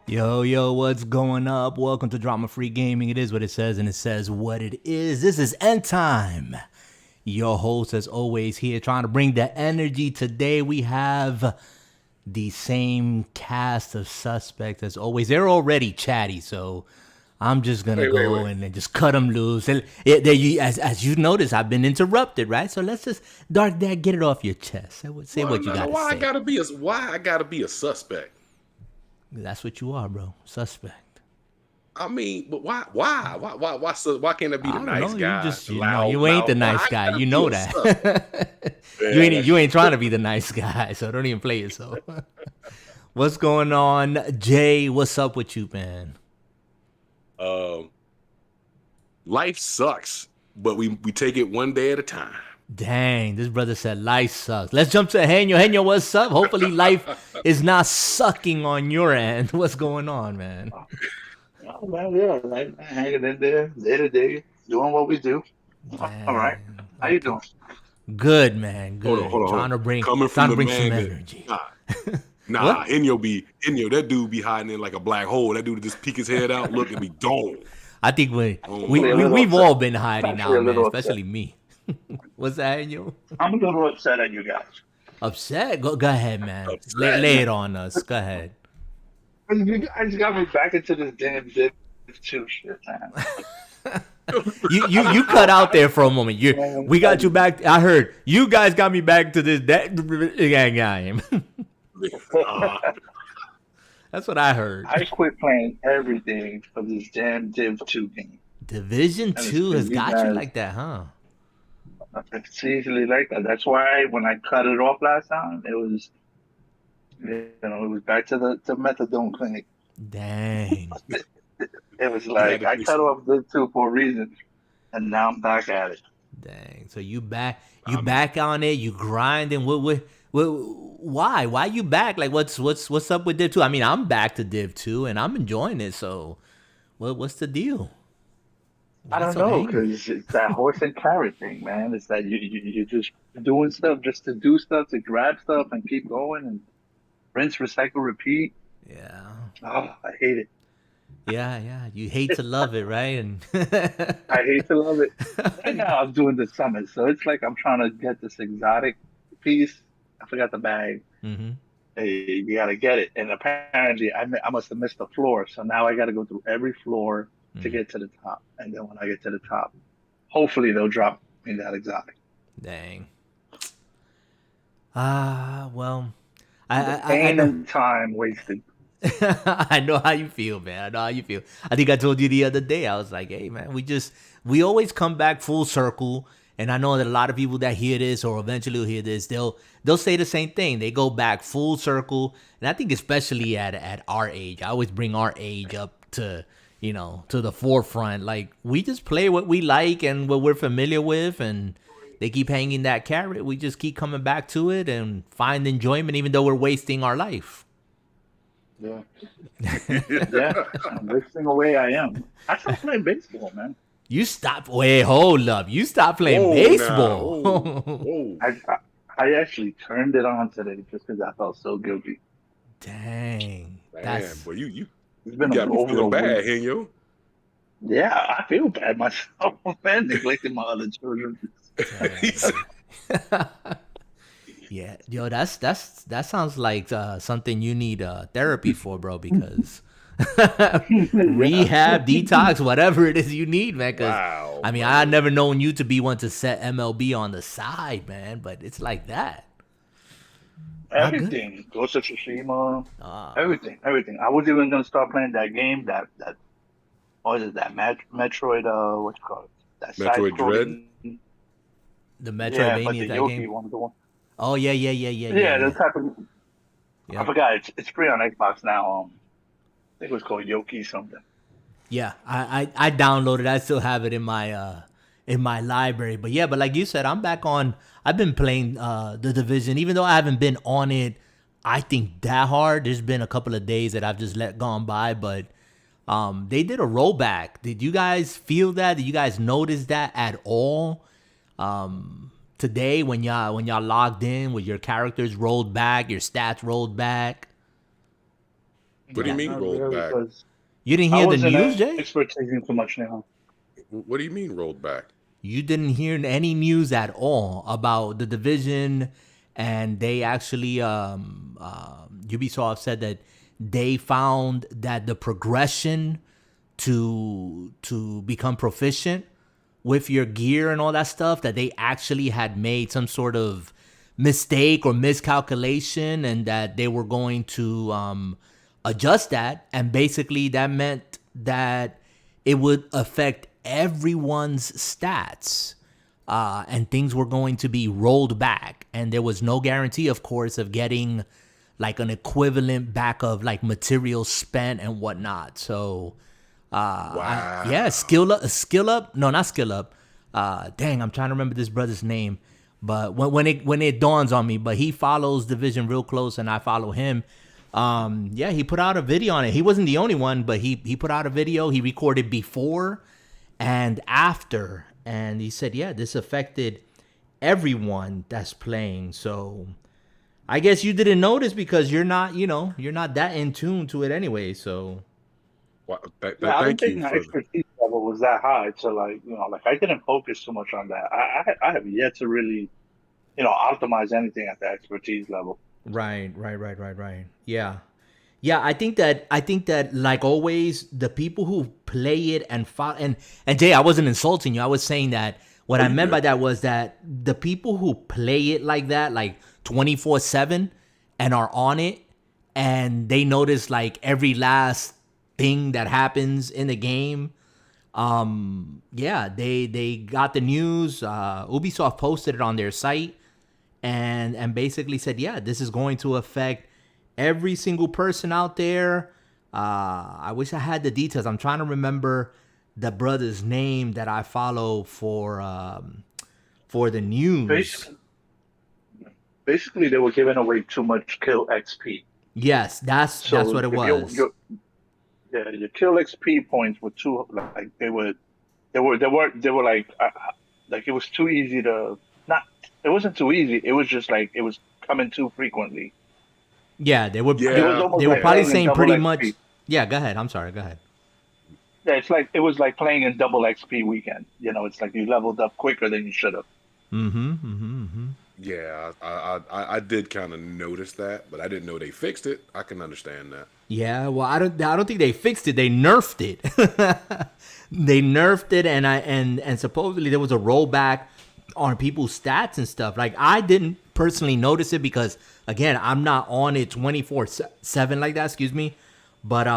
Yo, what's going up? Welcome to Drama Free Gaming. It is what it says, and it says what it is. This is End Time. Your host, as always, here trying to bring the energy. Today we have the same cast of suspects as always. They're already chatty, so I'm just gonna go and then just cut them loose. And as you notice, I've been interrupted, right? So let's just Dark Dad, get it off your chest. Say what you got to say. Why I gotta be a suspect? That's what you are, bro. Suspect. I mean, but why can't I be the nice guy? You ain't the nice guy. You know that. you ain't trying to be the nice guy, so don't even play yourself. What's going on, Jay? What's up with you, man? Life sucks, but we take it one day at a time. Dang, this brother said life sucks. Let's jump to Henyo. Henyo, what's up? Hopefully life is not sucking on your end. What's going on, man? Oh, man, yeah, like hanging in there day to day, doing what we do. Man. All right. How you doing? Good, man. Good. Hold on. Trying to bring some energy. Nah, Enyo, that dude be hiding in like a black hole. That dude would just peek his head out, look at me, dome. I think we've all been hiding now, man, especially me. What's that, Enyo? I'm a little upset at you guys. Upset? Go ahead, man. Lay it on us. Go ahead. You guys got me back into this damn DFG shit, man. you cut out there for a moment. We got you back. I heard you guys got me back to this game. That's what I heard. I quit playing everything for this damn Div 2 game. Division 2 has got you like that, huh? It's easily like that. That's why when I cut it off last time, it was, it was back to the methadone clinic. Dang. It was like I cut off Div 2 for a reason, and now I'm back at it. Dang. So you back on it? You grinding? Why? Why you back? Like what's up with Div 2? I mean, I'm back to Div 2 and I'm enjoying it. So, what's the deal? I don't know, because it's that horse and carrot thing, man. It's that you're just doing stuff just to do stuff, to grab stuff and keep going and rinse, recycle, repeat. Yeah. Oh, I hate it. Yeah. You hate to love it, right? And I hate to love it. Right now I'm doing the summit, so it's like I'm trying to get this exotic piece. I forgot the bag. Mm-hmm. Hey, you gotta get it. And apparently I must have missed the floor, so now I gotta go through every floor to get to the top. And then when I get to the top, hopefully they'll drop me that exotic. Dang. Well, I know time wasted. I know how you feel, man. I think I told you the other day. I was like, hey, man, we always come back full circle. And I know that a lot of people that hear this or eventually will hear this, they'll say the same thing. They go back full circle. And I think especially at our age, I always bring our age up to the forefront. Like, we just play what we like and what we're familiar with, and they keep hanging that carrot. We just keep coming back to it and find enjoyment, even though we're wasting our life. Yeah. Yeah. I'm wasting away I am. I stopped playing baseball, man. You stopped. Wait, hold up. You stopped playing baseball. I actually turned it on today just because I felt so guilty. Dang. Boy, you it's been got me feeling bad, Henyo. Yeah, I feel bad myself, man, neglecting my other children. Yeah, yo, that sounds like something you need therapy for, bro. Because rehab, detox, whatever it is you need, man. Because I mean, I never known you to be one to set MLB on the side, man. But it's like that. Everything. Ghost of Tsushima. Everything. I was even gonna start playing that game. That what is it? That Metroid. What you call it? That Metroid Dread. The Metroidvania, that game. One. Oh yeah. Yeah, the type of. Yeah. I forgot. It's free on Xbox now. I think it was called Yoki something. Yeah, I downloaded it. I still have it in my library. But yeah, but like you said, I'm back on. I've been playing the Division, even though I haven't been on it, I think, that hard. There's been a couple of days that I've just let gone by, but they did a rollback. Did you guys feel that? Did you guys notice that at all? Today when y'all logged in with your characters rolled back, your stats rolled back? What do you No, mean not rolled really, back? because You didn't I hear the wasn't news, Jay? expertising too much now. What do you mean rolled back? You didn't hear any news at all about the division, and they actually Ubisoft said that they found that the progression to become proficient with your gear and all that stuff, that they actually had made some sort of mistake or miscalculation, and that they were going to adjust that, and basically that meant that it would affect everyone's stats, and things were going to be rolled back, and there was no guarantee, of course, of getting like an equivalent back of like material spent and whatnot. So Wow. yeah, skill up, no, not skill up, dang, I'm trying to remember this brother's name, but when it dawns on me, but he follows Division real close and I follow him. Yeah, he put out a video on it. He wasn't the only one, but he put out a video. He recorded before and after, and he said, yeah, this affected everyone that's playing. So I guess you didn't notice because you're not that in tune to it anyway. So Wow. Yeah, I don't Thank think you my for expertise level was that high. So like, like I didn't focus too much on that. I have yet to really, optimize anything at the expertise level. right. Yeah. Yeah, I think that like always, the people who play it and and Jay, I wasn't insulting you. I was saying that what Oh, I you meant by good. that was that the people who play it like that, like 24/7, and are on it, and they notice like every last thing that happens in the game. Yeah, they got the news. Ubisoft posted it on their site, and basically said, yeah, this is going to affect every single person out there. I wish I had the details. I'm trying to remember the brother's name that I follow for the news. Basically, basically they were giving away too much kill XP. Yes, that's So what it if was. your kill XP points were too like they were like it was too easy to not. It wasn't too easy. It was just like it was coming too frequently. Yeah, they were It they, was Yeah. almost they were like probably playing in saying double pretty much. XP. Yeah, go ahead. I'm sorry. Go ahead. Yeah, it's like it was like playing in double XP weekend. It's like you leveled up quicker than you should have. Yeah, I did kind of notice that, but I didn't know they fixed it. I can understand that. Yeah, well, I don't think they fixed it. They nerfed it. They nerfed it, and supposedly there was a rollback on people's stats and stuff. Like, I didn't personally notice it because, again, I'm not on it 24/7 like that. Excuse me, but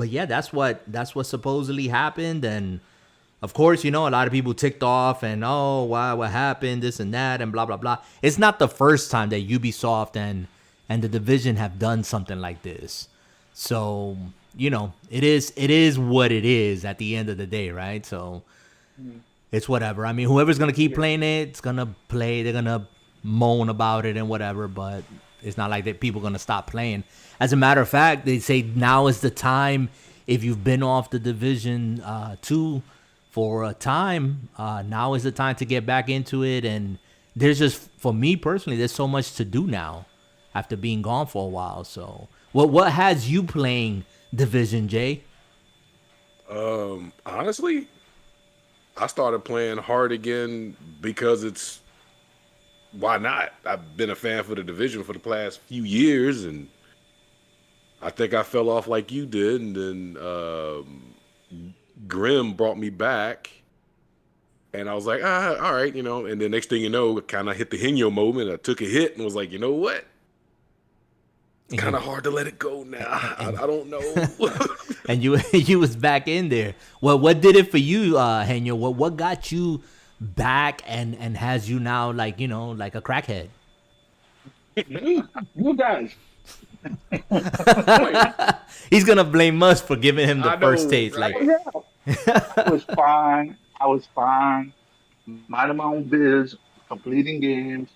yeah, that's what supposedly happened, and of course, a lot of people ticked off and, oh, why, what happened, this and that, and blah blah blah. It's not the first time that Ubisoft and the Division have done something like this. So, it is what it is at the end of the day, right? So it's whatever. I mean, whoever's gonna keep playing it, it's gonna play. They're gonna moan about it and whatever, but it's not like that people are gonna stop playing. As a matter of fact, they say now is the time. If you've been off the Division 2 for a time, now is the time to get back into it. And there's just, for me personally, there's so much to do now after being gone for a while. So what has you playing Division, Jay? Honestly, I started playing hard again because it's why not? I've been a fan for the Division for the past few years, and I think I fell off like you did, and then Grim brought me back, and I was like, all right, and then next thing you know, it kind of hit the Henyo moment. I took a hit and was like, you know what? It's kind of hard to let it go now. I don't know. And you was back in there. Well, what did it for you, Henyo? What got you back and has you now like a crackhead? You guys. He's gonna blame us for giving him the I first know, taste. right? Like, Yeah, I was fine. I was fine. Minding my own biz, completing games.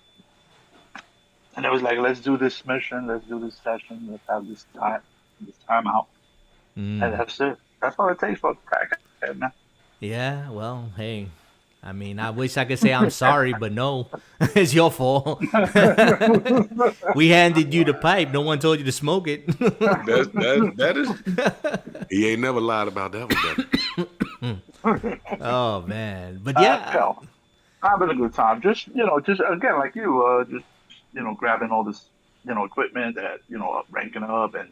And it was like, let's do this mission, let's do this session, let's have this time out. And that's it. That's all it takes for a crackhead, man. yeah, well, hey, I mean, I wish I could say I'm sorry, but no, it's your fault. We handed you the pipe. No one told you to smoke it. That is. He ain't never lied about that one, brother. Oh man, but yeah, having a good time. Just again, like you, just grabbing all this, equipment that ranking up and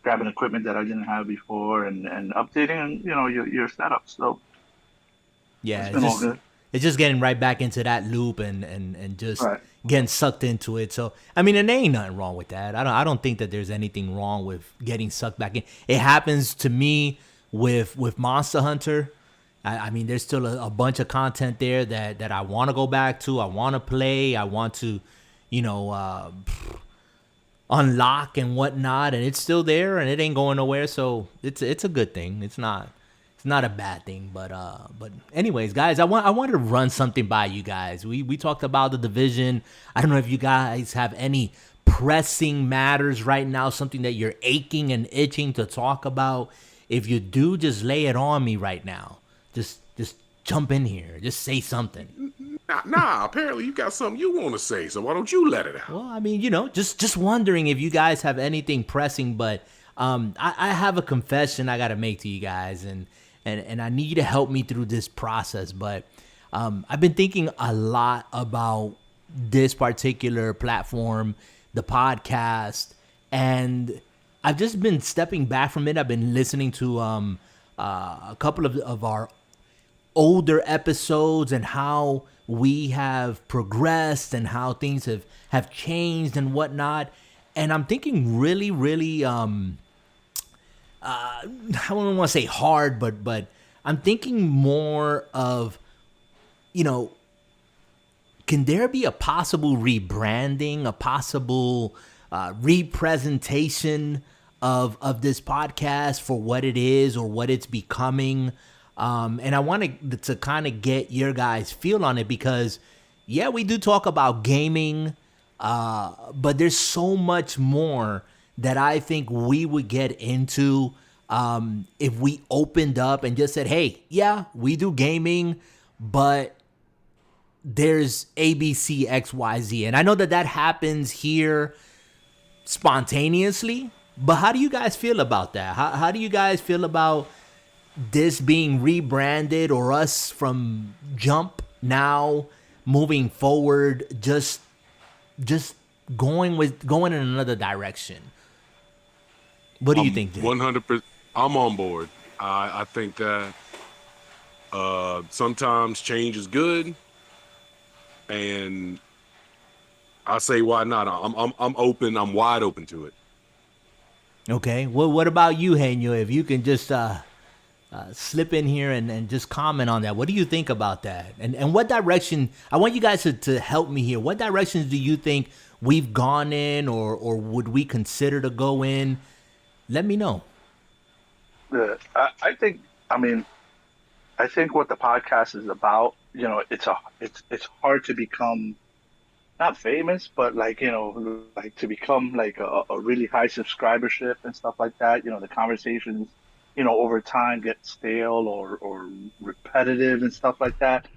grabbing equipment that I didn't have before and updating, your setup. So yeah, it's been all good. It's just getting right back into that loop and just Right. getting sucked into it. So I mean, and there ain't nothing wrong with that. I don't think that there's anything wrong with getting sucked back in. It happens to me with Monster Hunter. I mean, there's still a bunch of content there that I want to go back to. I want to play. I want to, unlock and whatnot, and it's still there and it ain't going nowhere. So it's a good thing. It's not a bad thing. But anyways, guys, I wanted to run something by you guys. We talked about the division. I don't know if you guys have any pressing matters right now, something that you're aching and itching to talk about. If you do, just lay it on me right now. Just jump in here. Just say something. Nah, apparently you got something you want to say, so why don't you let it out? Well, I mean, just wondering if you guys have anything pressing, but I have a confession I got to make to you guys, and I need you to help me through this process. But I've been thinking a lot about this particular platform, the podcast, and I've just been stepping back from it. I've been listening to a couple of our older episodes and how we have progressed and how things have changed and whatnot. And I'm thinking really, really, I don't want to say hard, but I'm thinking more of, can there be a possible rebranding, a possible representation of this podcast for what it is or what it's becoming? And I wanted to kind of get your guys' feel on it because, yeah, we do talk about gaming, but there's so much more that I think we would get into if we opened up and just said, hey, yeah, we do gaming, but there's ABC, XYZ. And I know that happens here spontaneously, but how do you guys feel about that? How do you guys feel about this being rebranded or us from jump now moving forward, just going in another direction? What do you think, Jay? 100%. I'm on board. I think that sometimes change is good, and I say why not? I'm open. I'm wide open to it. Okay. Well, what about you, Henyo? If you can just slip in here and just comment on that. What do you think about that? And what direction, I want you guys to help me here. What directions do you think we've gone in or would we consider to go in? Let me know. Yeah, I think what the podcast is about, it's hard to become not famous, but like to become like a really high subscribership and stuff like that. The conversations over time get stale or repetitive and stuff like that.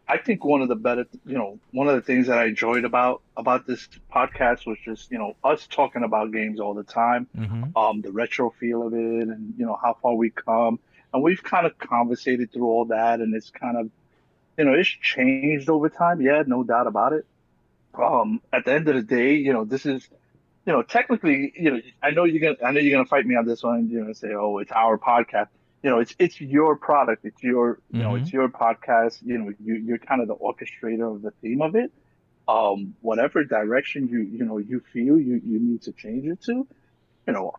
I think one of the things that I enjoyed about this podcast was just, us talking about games all the time, the retro feel of it and, how far we come. And we've kind of conversated through all that, and it's kind of, it's changed over time. Yeah, no doubt about it. At the end of the day, this is, technically, I know you're gonna fight me on this one. Say, oh, it's our podcast. It's your product. It's your, it's your podcast. You're kind of the orchestrator of the theme of it. Whatever direction you feel you need to change it to,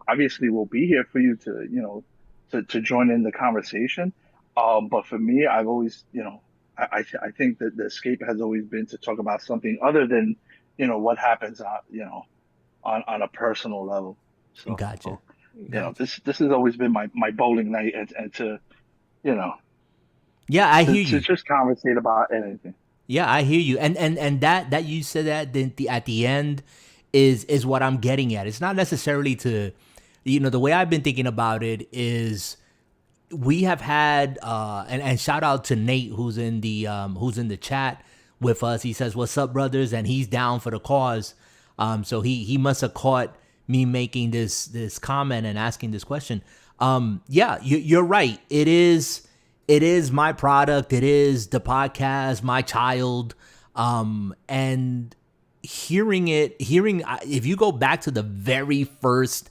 obviously we'll be here for you to, to join in the conversation. But for me, I've always, I think that the escape has always been to talk about something other than, what happens on a personal level. So, Gotcha. This has always been my bowling night, and to, yeah, I hear you. To just conversate about anything. Yeah, I hear you. And that you said that at the end is what I'm getting at. It's not necessarily to, the way I've been thinking about it is we have had and shout out to Nate who's in the chat with us. He says, "What's up, brothers?" And he's down for the cause. So he must have caught me making this comment and asking this question. Yeah, you're right. It is my product. It is the podcast, my child. And hearing if you go back to the very first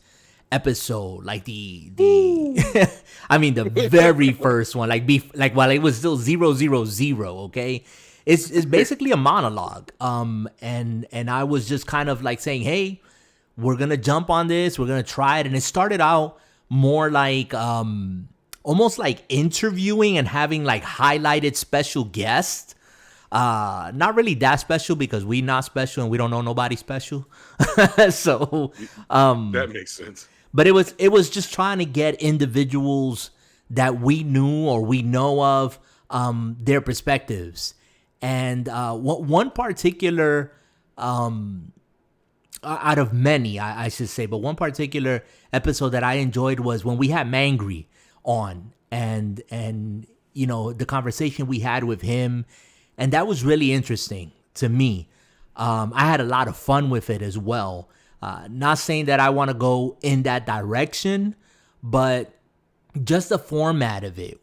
episode, like the I mean the very first one, like while it was still 000, okay, it's basically a monologue. And I was just kind of like saying, hey, we're gonna jump on this, we're gonna try it. And it started out more like almost like interviewing and having like highlighted special guests. Not really that special because we not special and we don't know nobody special. So that makes sense. But it was just trying to get individuals that we knew or we know of, their perspectives. And one particular, out of many, I should say, but one particular episode that I enjoyed was when we had Mangry on, and you know, the conversation we had with him, and that was really interesting to me. I had a lot of fun with it as well. Not saying that I want to go in that direction, but just the format of it,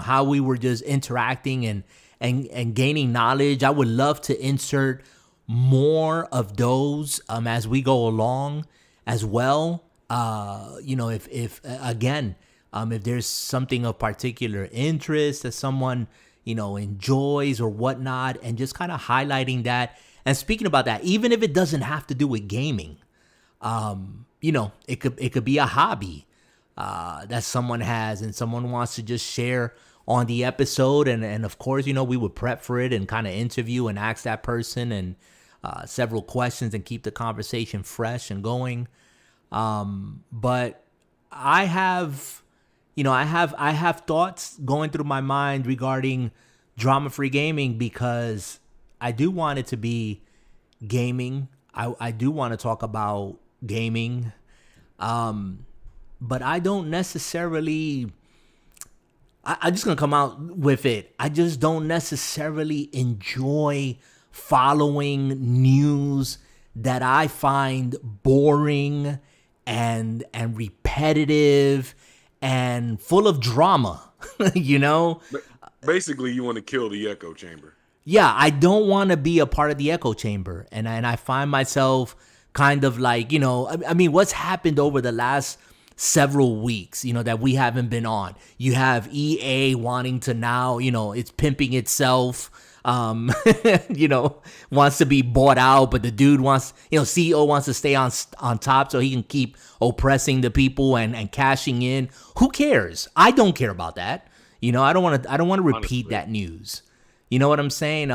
how we were just interacting and gaining knowledge. I would love to insert more of those as we go along as well. If there's something of particular interest that someone enjoys or whatnot, and just kind of highlighting that. And speaking about that, even if it doesn't have to do with gaming, it could be a hobby that someone has and someone wants to just share on the episode. And of course, we would prep for it and kind of interview and ask that person and several questions and keep the conversation fresh and going. But I have thoughts going through my mind regarding drama-free gaming, because I do want it to be gaming. I do want to talk about gaming. But I don't necessarily, I'm just going to come out with it. I just don't necessarily enjoy following news that I find boring and repetitive and full of drama, Basically, you want to kill the echo chamber. Yeah, I don't want to be a part of the echo chamber. And I find myself kind of like, I mean, what's happened over the last several weeks, that we haven't been on. You have EA wanting to now, it's pimping itself, wants to be bought out, but the dude wants, CEO wants to stay on top so he can keep oppressing the people and cashing in. Who cares? I don't care about that. I don't want to repeat that news. You know what I'm saying?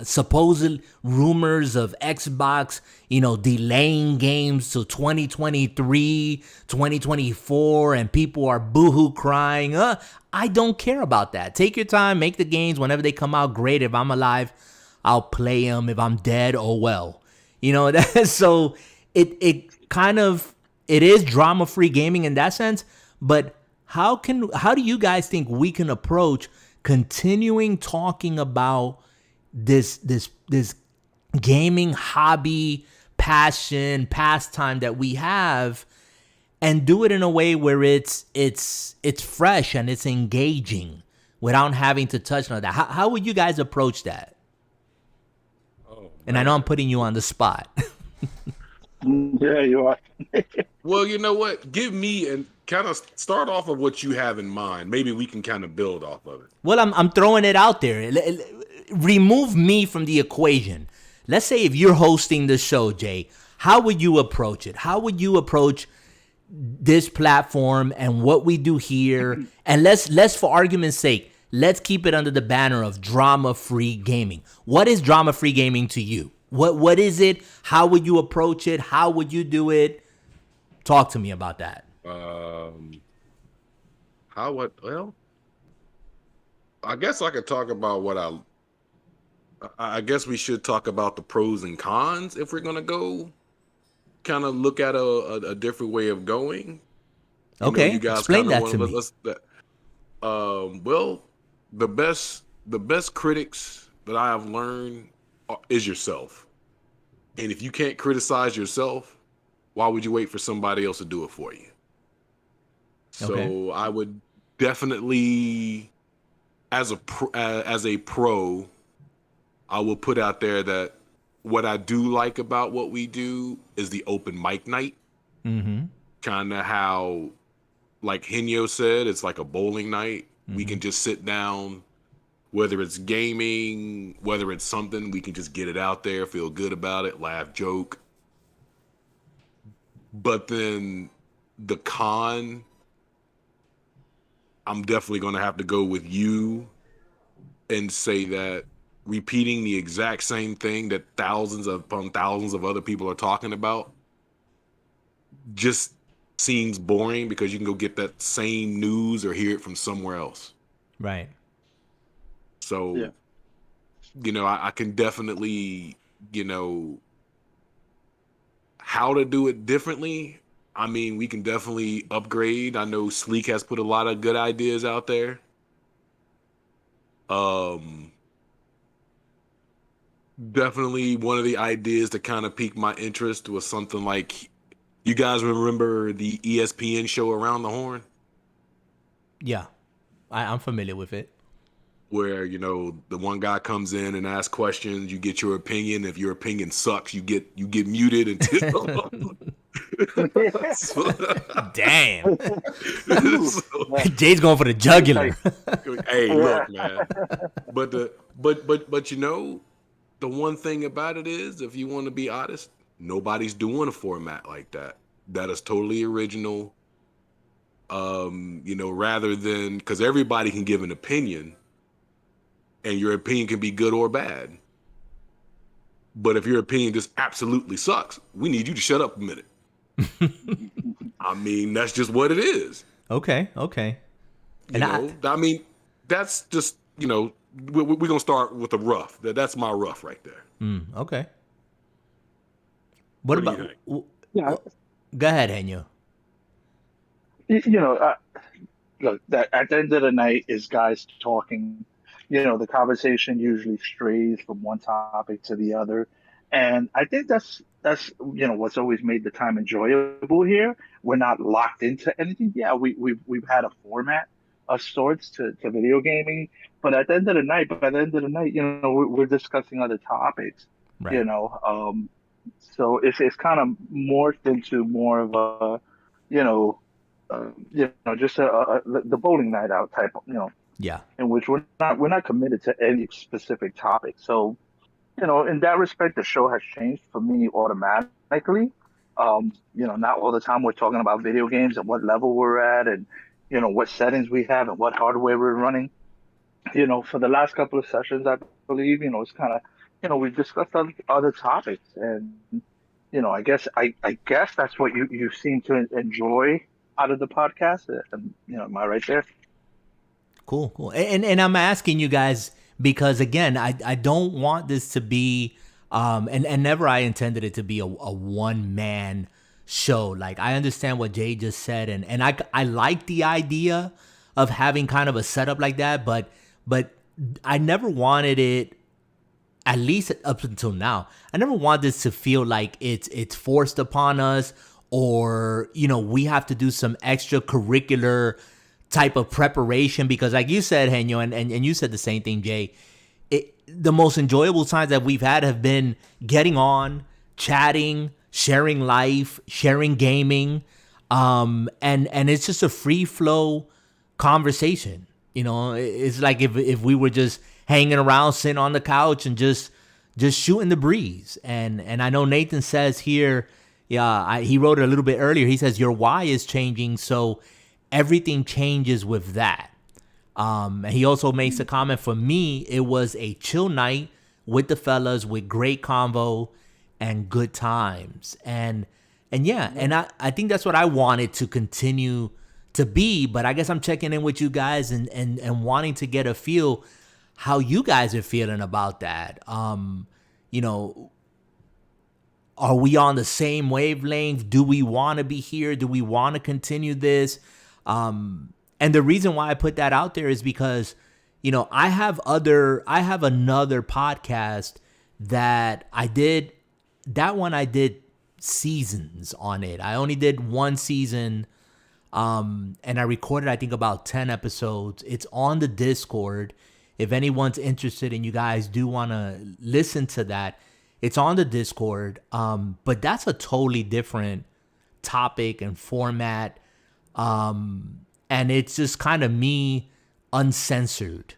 Supposed rumors of Xbox, delaying games to 2023, 2024, and people are boohoo crying. I don't care about that. Take your time, make the games whenever they come out. Great. If I'm alive, I'll play them. If I'm dead, oh well. So it is drama-free gaming in that sense. But how do you guys think we can approach continuing talking about this gaming hobby, passion, pastime that we have, and do it in a way where it's fresh and it's engaging without having to touch on that? How would you guys approach that? Oh, and I know I'm putting you on the spot. Yeah, you are. Well, you know what? Give me and kind of start off of what you have in mind. Maybe we can kind of build off of it. Well, I'm throwing it out there. Remove me from the equation. Let's say if you're hosting the show, Jay, how would you approach it? How would you approach this platform and what we do here? And let's for argument's sake, let's keep it under the banner of drama-free gaming. What is drama-free gaming to you? What is it? How would you approach it? How would you do it? Talk to me about that. Well, I guess I could talk about what I guess we should talk about the pros and cons if we're going to go kind of look at a different way of going. Okay, you guys explain that to me. Well, the best critics that I have learned is yourself. And if you can't criticize yourself, why would you wait for somebody else to do it for you? Okay. So I would definitely, as a pro, I will put out there that what I do like about what we do is the open mic night. Mm-hmm. Kind of how, like Henyo said, it's like a bowling night. We Mm-hmm. can just sit down, whether it's gaming, whether it's something, we can just get it out there, feel good about it, laugh, joke. But then the con, I'm definitely going to have to go with you and say that repeating the exact same thing that thousands upon thousands of other people are talking about just seems boring because you can go get that same news or hear it from somewhere else. Right. So, Yeah. I can definitely, you know, how to do it differently. I mean, we can definitely upgrade. I know Sleek has put a lot of good ideas out there. Um, Definitely one of the ideas that kind of piqued my interest was something like, you guys remember the ESPN show Around the Horn, Yeah. I'm familiar with it. where the one guy comes in and asks questions, you get your opinion. If your opinion sucks, you get muted until. so, Damn. Ooh, so, yeah, Jay's going for the jugular. like, hey, yeah. look, man. But the one thing about it is, if you want to be honest, nobody's doing a format like that. That is totally original. Rather than, because everybody can give an opinion, and your opinion can be good or bad. But if your opinion just absolutely sucks, we need you to shut up a minute. I mean, that's just what it is. Okay. Okay. And I mean, that's just, we're going to start with the rough. That's my rough right there. okay. What What do you about? think? Yeah, Go ahead, Henyo. you know, look, that at the end of the night is guys talking. The conversation usually strays from one topic to the other, and I think that's what's always made the time enjoyable here. We're not locked into anything. Yeah, we've had a format of sorts to video gaming, but at the end of the night, by the end of the night, we're discussing other topics. You Right. know, um, so it's kind of morphed into more of a you know just the bowling night out type, Yeah. in which we're not committed to any specific topic. So, in that respect, the show has changed for me automatically. Not all the time we're talking about video games and what level we're at and, what settings we have and what hardware we're running. For the last couple of sessions, I believe, it's kind of, we've discussed other topics and, I guess that's what you seem to enjoy out of the podcast. And, am I right there? Cool. Cool. And I'm asking you guys because again, I don't want this to be and never I intended it to be a one man show. Like I understand what Jay just said and I like the idea of having kind of a setup like that, but I never wanted it, at least up until now, I never want this to feel like it's forced upon us or we have to do some extracurricular type of preparation because like you said, Henyo, and you said the same thing, Jay. The most enjoyable times that we've had have been getting on, chatting, sharing life, sharing gaming, and it's just a free flow conversation. It's like if we were just hanging around, sitting on the couch, and just shooting the breeze. And I know Nathan says here, yeah, he wrote it a little bit earlier. He says your why is changing, so everything changes with that. And he also makes a comment, for me, it was a chill night with the fellas with great convo and good times. And yeah, and I think that's what I wanted to continue to be. But I guess I'm checking in with you guys and wanting to get a feel how you guys are feeling about that. You know, are we on the same wavelength? Do we want to be here? Do we want to continue this? And the reason why I put that out there is because, I have another podcast that I did. That one I did seasons on it. I only did one season, and I recorded, I think, about 10 episodes. It's on the Discord. If anyone's interested and you guys do want to listen to that, it's on the Discord. But that's a totally different topic and format. And it's just kind of me uncensored.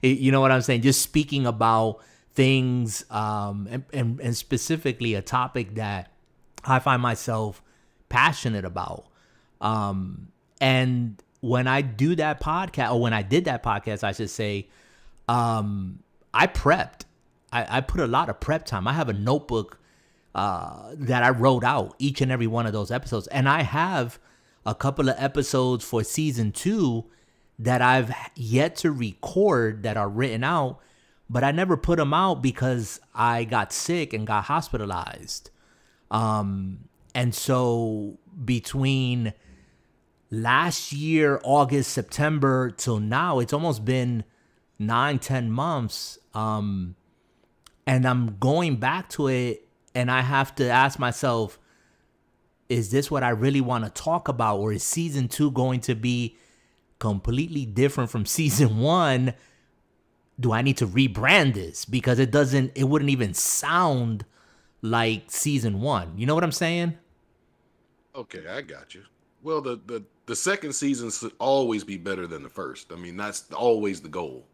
You know what I'm saying? Just speaking about things, and specifically a topic that I find myself passionate about. And when I do that podcast, or when I did that podcast, I should say, I prepped. I put a lot of prep time. I have a notebook that I wrote out each and every one of those episodes. And I have a couple of episodes for season 2 that I've yet to record that are written out, but I never put them out because I got sick and got hospitalized. And so between last year, August, September till now, it's almost been 9-10 months. And I'm going back to it, and I have to ask myself, is this what I really want to talk about? Or is season 2 going to be completely different from season 1? Do I need to rebrand this? Because it wouldn't even sound like season 1. You know what I'm saying? Okay, I got you. Well, the second season should always be better than the first. I mean, that's always the goal.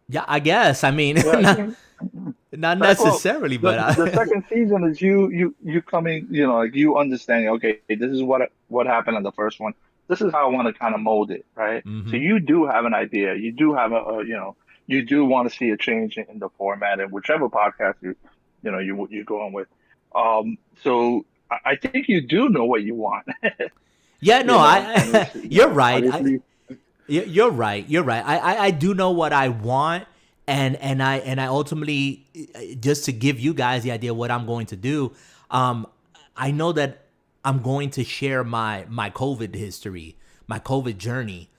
Yeah, I guess. I mean, not necessarily, but the second season is you coming, like you understanding. Okay, this is what happened in the first one. This is how I want to kind of mold it, right? Mm-hmm. So you do have an idea. You do have you do want to see a change in the format and whichever podcast you're going with. So I think you do know what you want. Yeah, no, you're right. You're right. You're right. I do know what I want, and I ultimately, just to give you guys the idea of what I'm going to do, I know that I'm going to share my COVID history, my COVID journey,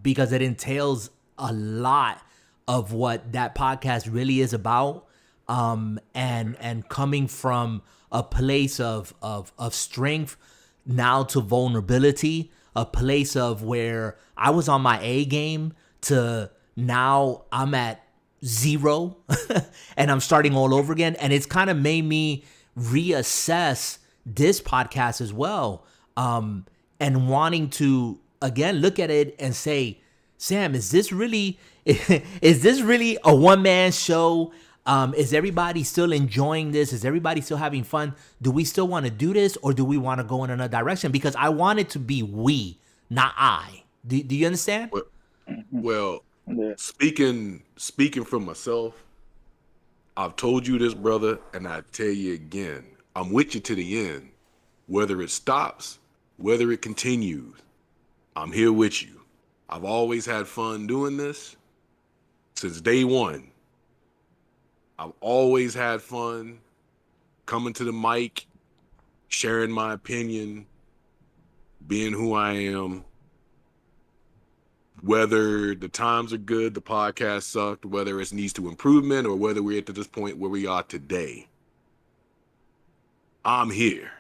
because it entails a lot of what that podcast really is about, and coming from a place of strength now to vulnerability, a place of where I was on my A game to now I'm at 0 and I'm starting all over again. And it's kind of made me reassess this podcast as well. And wanting to, again, look at it and say, Sam, is this really a one-man show? Is everybody still enjoying this? Is everybody still having fun? Do we still want to do this, or do we want to go in another direction? Because I want it to be we, not I. Do you understand? Well, speaking for myself, I've told you this, brother, and I tell you again, I'm with you to the end. Whether it stops, whether it continues, I'm here with you. I've always had fun doing this since day one. I've always had fun coming to the mic, sharing my opinion, being who I am. Whether the times are good, the podcast sucked, whether it needs to improvement, or whether we're at this point where we are today, I'm here.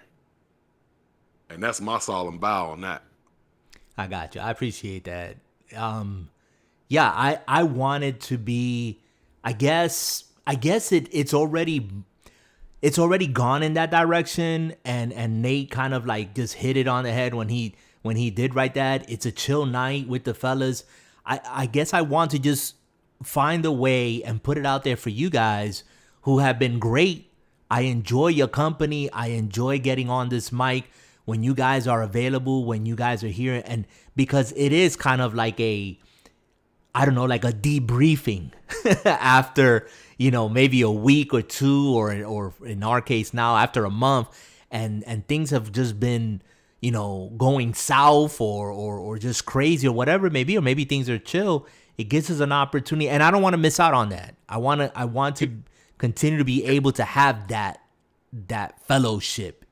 And that's my solemn bow on that. I got you. I appreciate that. Yeah, I wanted to be, I guess it's already gone in that direction, and Nate kind of like just hit it on the head when he did write that. It's a chill night with the fellas. I guess I want to just find a way and put it out there for you guys who have been great. I enjoy your company. I enjoy getting on this mic when you guys are available, when you guys are here, and because it is kind of like a debriefing after, maybe a week or two, or in our case now after a month, and things have just been, going south or just crazy or whatever it may be, or maybe things are chill. It gives us an opportunity, and I don't want to miss out on that. I want to continue to be able to have that fellowship.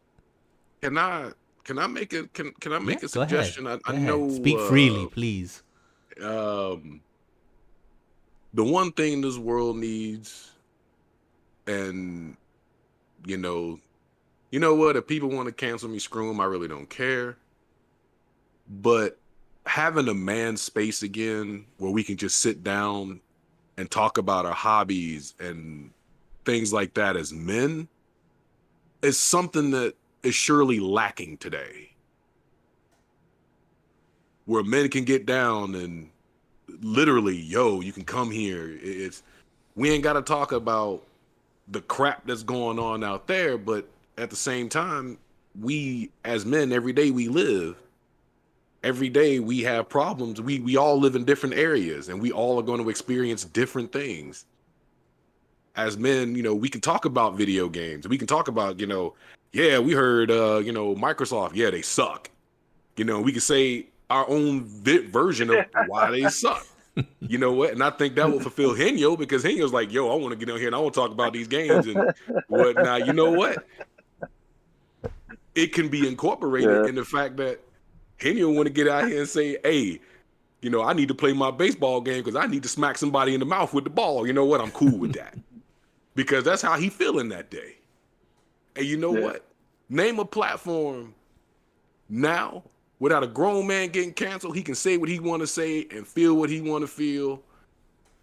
Can Can I make a can I Yeah, make a go ahead. suggestion? I Go ahead. know Speak freely, please. um the one thing this world needs, and you know, you know what? If people want to cancel me, screw them. I really don't care. But having a man space again where we can just sit down and talk about our hobbies and things like that as men is something that is surely lacking today. Where men can get down and literally, yo, you can come here. It's we ain't got to talk about the crap that's going on out there, but at the same time, we as men, every day we live, every day we have problems. We all live in different areas, and we all are going to experience different things. As men, we can talk about video games. We can talk about, yeah, we heard, Microsoft, yeah, they suck. We can say our own version of why they suck. You know what? And I think that will fulfill Henyo, because Henyo's like, yo, I want to get on here and I want to talk about these games and whatnot. You know what? It can be incorporated in the fact that Henyo want to get out here and say, hey, I need to play my baseball game because I need to smack somebody in the mouth with the ball. You know what? I'm cool with that. Because that's how he feeling that day. And you know what? Name a platform now without a grown man getting canceled. He can say what he want to say and feel what he want to feel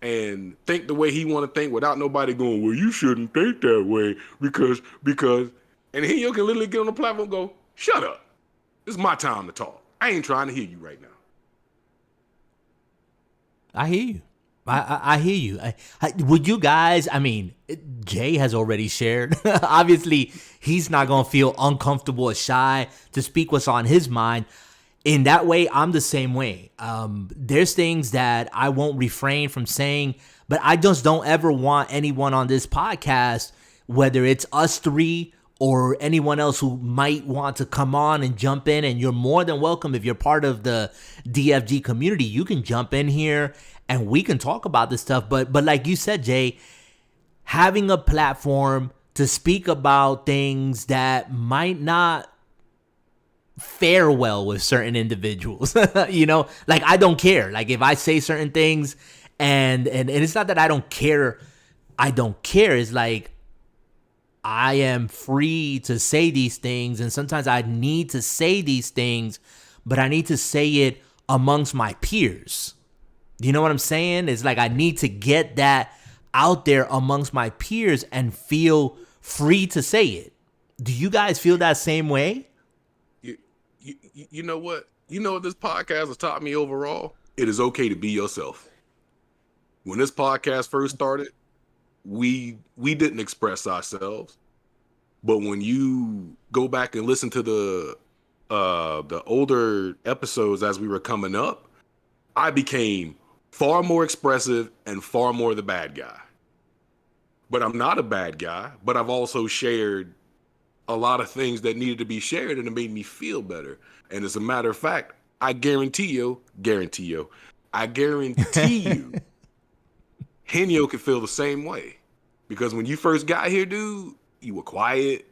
and think the way he want to think without nobody going, well, you shouldn't think that way because, and Henyo can literally get on the platform and go, shut up. This is my time to talk. I ain't trying to hear you right now. I hear you. I hear you. Would you guys, Jay has already shared. Obviously, he's not going to feel uncomfortable or shy to speak what's on his mind. In that way, I'm the same way. There's things that I won't refrain from saying, but I just don't ever want anyone on this podcast, whether it's us three or anyone else who might want to come on and jump in, and you're more than welcome. If you're part of the DFG community, you can jump in here and we can talk about this stuff. But like you said, Jay, having a platform to speak about things that might not fare well with certain individuals, like I don't care. Like if I say certain things and it's not that I don't care. It's like I am free to say these things, and sometimes I need to say these things, but I need to say it amongst my peers. Do you know what I'm saying? It's like I need to get that out there amongst my peers and feel free to say it. Do you guys feel that same way? You know what? You know what this podcast has taught me overall? It is okay to be yourself. When this podcast first started, we didn't express ourselves. But when you go back and listen to the older episodes as we were coming up, I became far more expressive and far more the bad guy. But I'm not a bad guy, but I've also shared a lot of things that needed to be shared, and it made me feel better. And as a matter of fact, I guarantee you, Henyo could feel the same way. Because when you first got here, dude, you were quiet.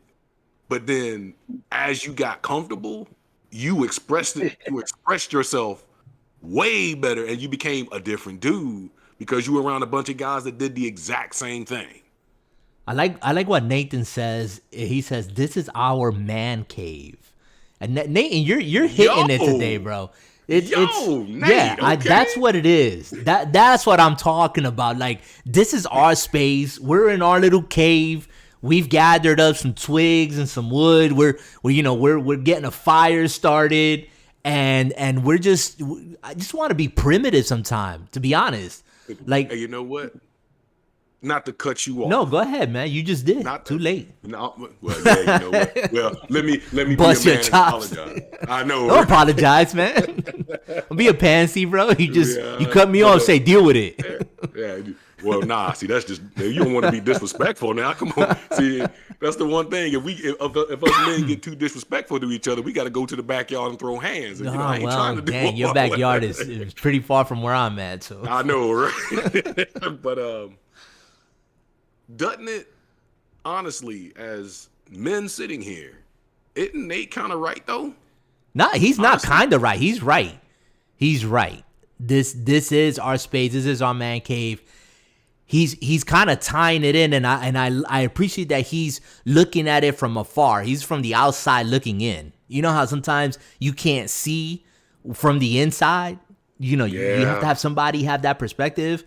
But then as you got comfortable, you expressed yourself way better, and you became a different dude because you were around a bunch of guys that did the exact same thing. I like what Nathan says. He says, this is our man cave. And Nathan, you're hitting it today, bro. Nate, yeah, okay. That's what it is. That's what I'm talking about. Like, this is our space. We're in our little cave. We've gathered up some twigs and some wood. We're getting a fire started, and I just want to be primitive sometime, to be honest. Like, hey, you know what? Not to cut you off. No, go ahead, man. You just did. Too late. No, well, yeah, you know what? Well, let me bust be a your man chops. And apologize. I know. Don't apologize, man. Don't be a pansy, bro. You cut me off. Say deal with it. Yeah. Well, nah. See, that's just you don't want to be disrespectful now. Come on. See, that's the one thing. If us men get too disrespectful to each other, we got to go to the backyard and throw hands. And, I ain't trying to do dang, your backyard is pretty far from where I'm at. So I know, right? But doesn't it, honestly, as men sitting here, isn't Nate kind of right though? He's not Honestly. kind of right. He's right. He's right. This is our space. This is our man cave. He's kind of tying it in, and I appreciate that he's looking at it from afar. He's from the outside looking in. You know how sometimes you can't see from the inside. You know, you have to have somebody have that perspective.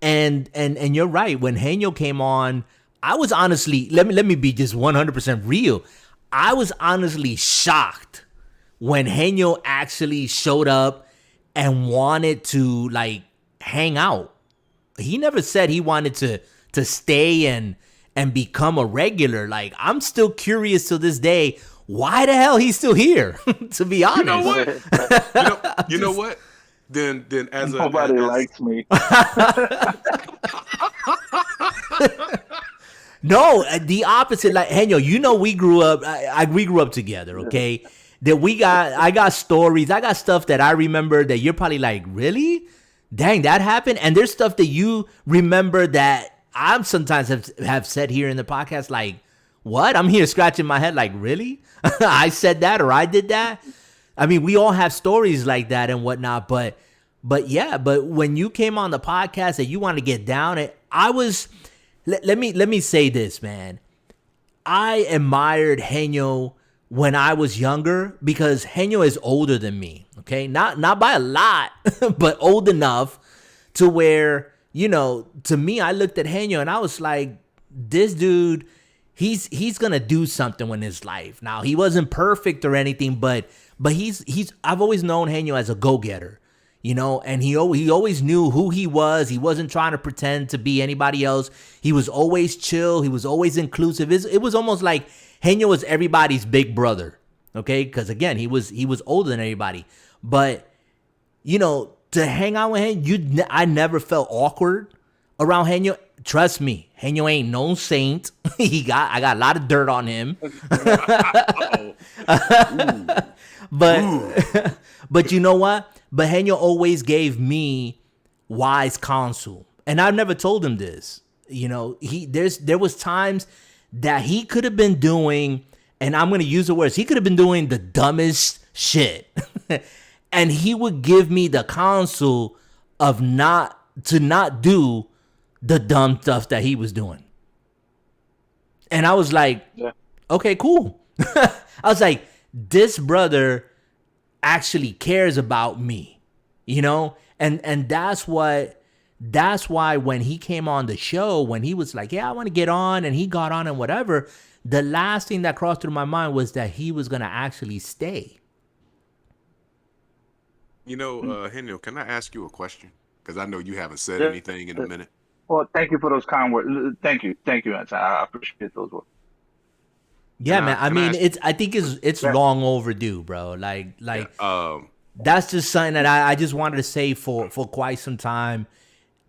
And you're right. When Henyo came on, I was honestly, let me be just 100% real. I was honestly shocked when Henyo actually showed up and wanted to like hang out. He never said he wanted to stay and become a regular. Like, I'm still curious to this day why the hell he's still here. To be honest, You know what? You know what? Then as Nobody likes me. No, the opposite. Like, Henyo, you know, we grew up. We grew up together. Okay, that I got stories. I got stuff that I remember that you're probably like, really? Dang, that happened. And there's stuff that you remember that I'm sometimes have said here in the podcast. Like, what? I'm here scratching my head. Like, really? I said that or I did that. I mean, we all have stories like that and whatnot. But yeah. But when you came on the podcast and you want to get down, I was. Let me say this, man. I admired Henyo when I was younger because Henyo is older than me. Okay, not by a lot, but old enough to where, you know, to me, I looked at Henyo and I was like, this dude, he's gonna do something in his life. Now, he wasn't perfect or anything, but he's I've always known Henyo as a go-getter. You know, and he always knew who he was. He wasn't trying to pretend to be anybody else. He was always chill. He was always inclusive. It was almost like Henyo was everybody's big brother. Okay, because again, he was older than everybody. But you know, to hang out with him, I never felt awkward around Henyo. Trust me, Henyo ain't no saint. I got a lot of dirt on him. But you know what? But Henyo always gave me wise counsel. And I've never told him this. You know, there was times that he could have been doing, and I'm going to use the words, he could have been doing the dumbest shit. And he would give me the counsel of not do the dumb stuff that he was doing. And I was like, okay, cool. I was like, this brother actually cares about me, you know? And that's why when he came on the show, when he was like, yeah, I want to get on, and he got on and whatever, the last thing that crossed through my mind was that he was going to actually stay. You know, Henyo, can I ask you a question? Because I know you haven't said anything in a minute. Well, thank you for those kind words. Thank you, Anton. I appreciate those words. Yeah, man. I think it's long overdue, bro. Like, that's just something that I just wanted to say for quite some time,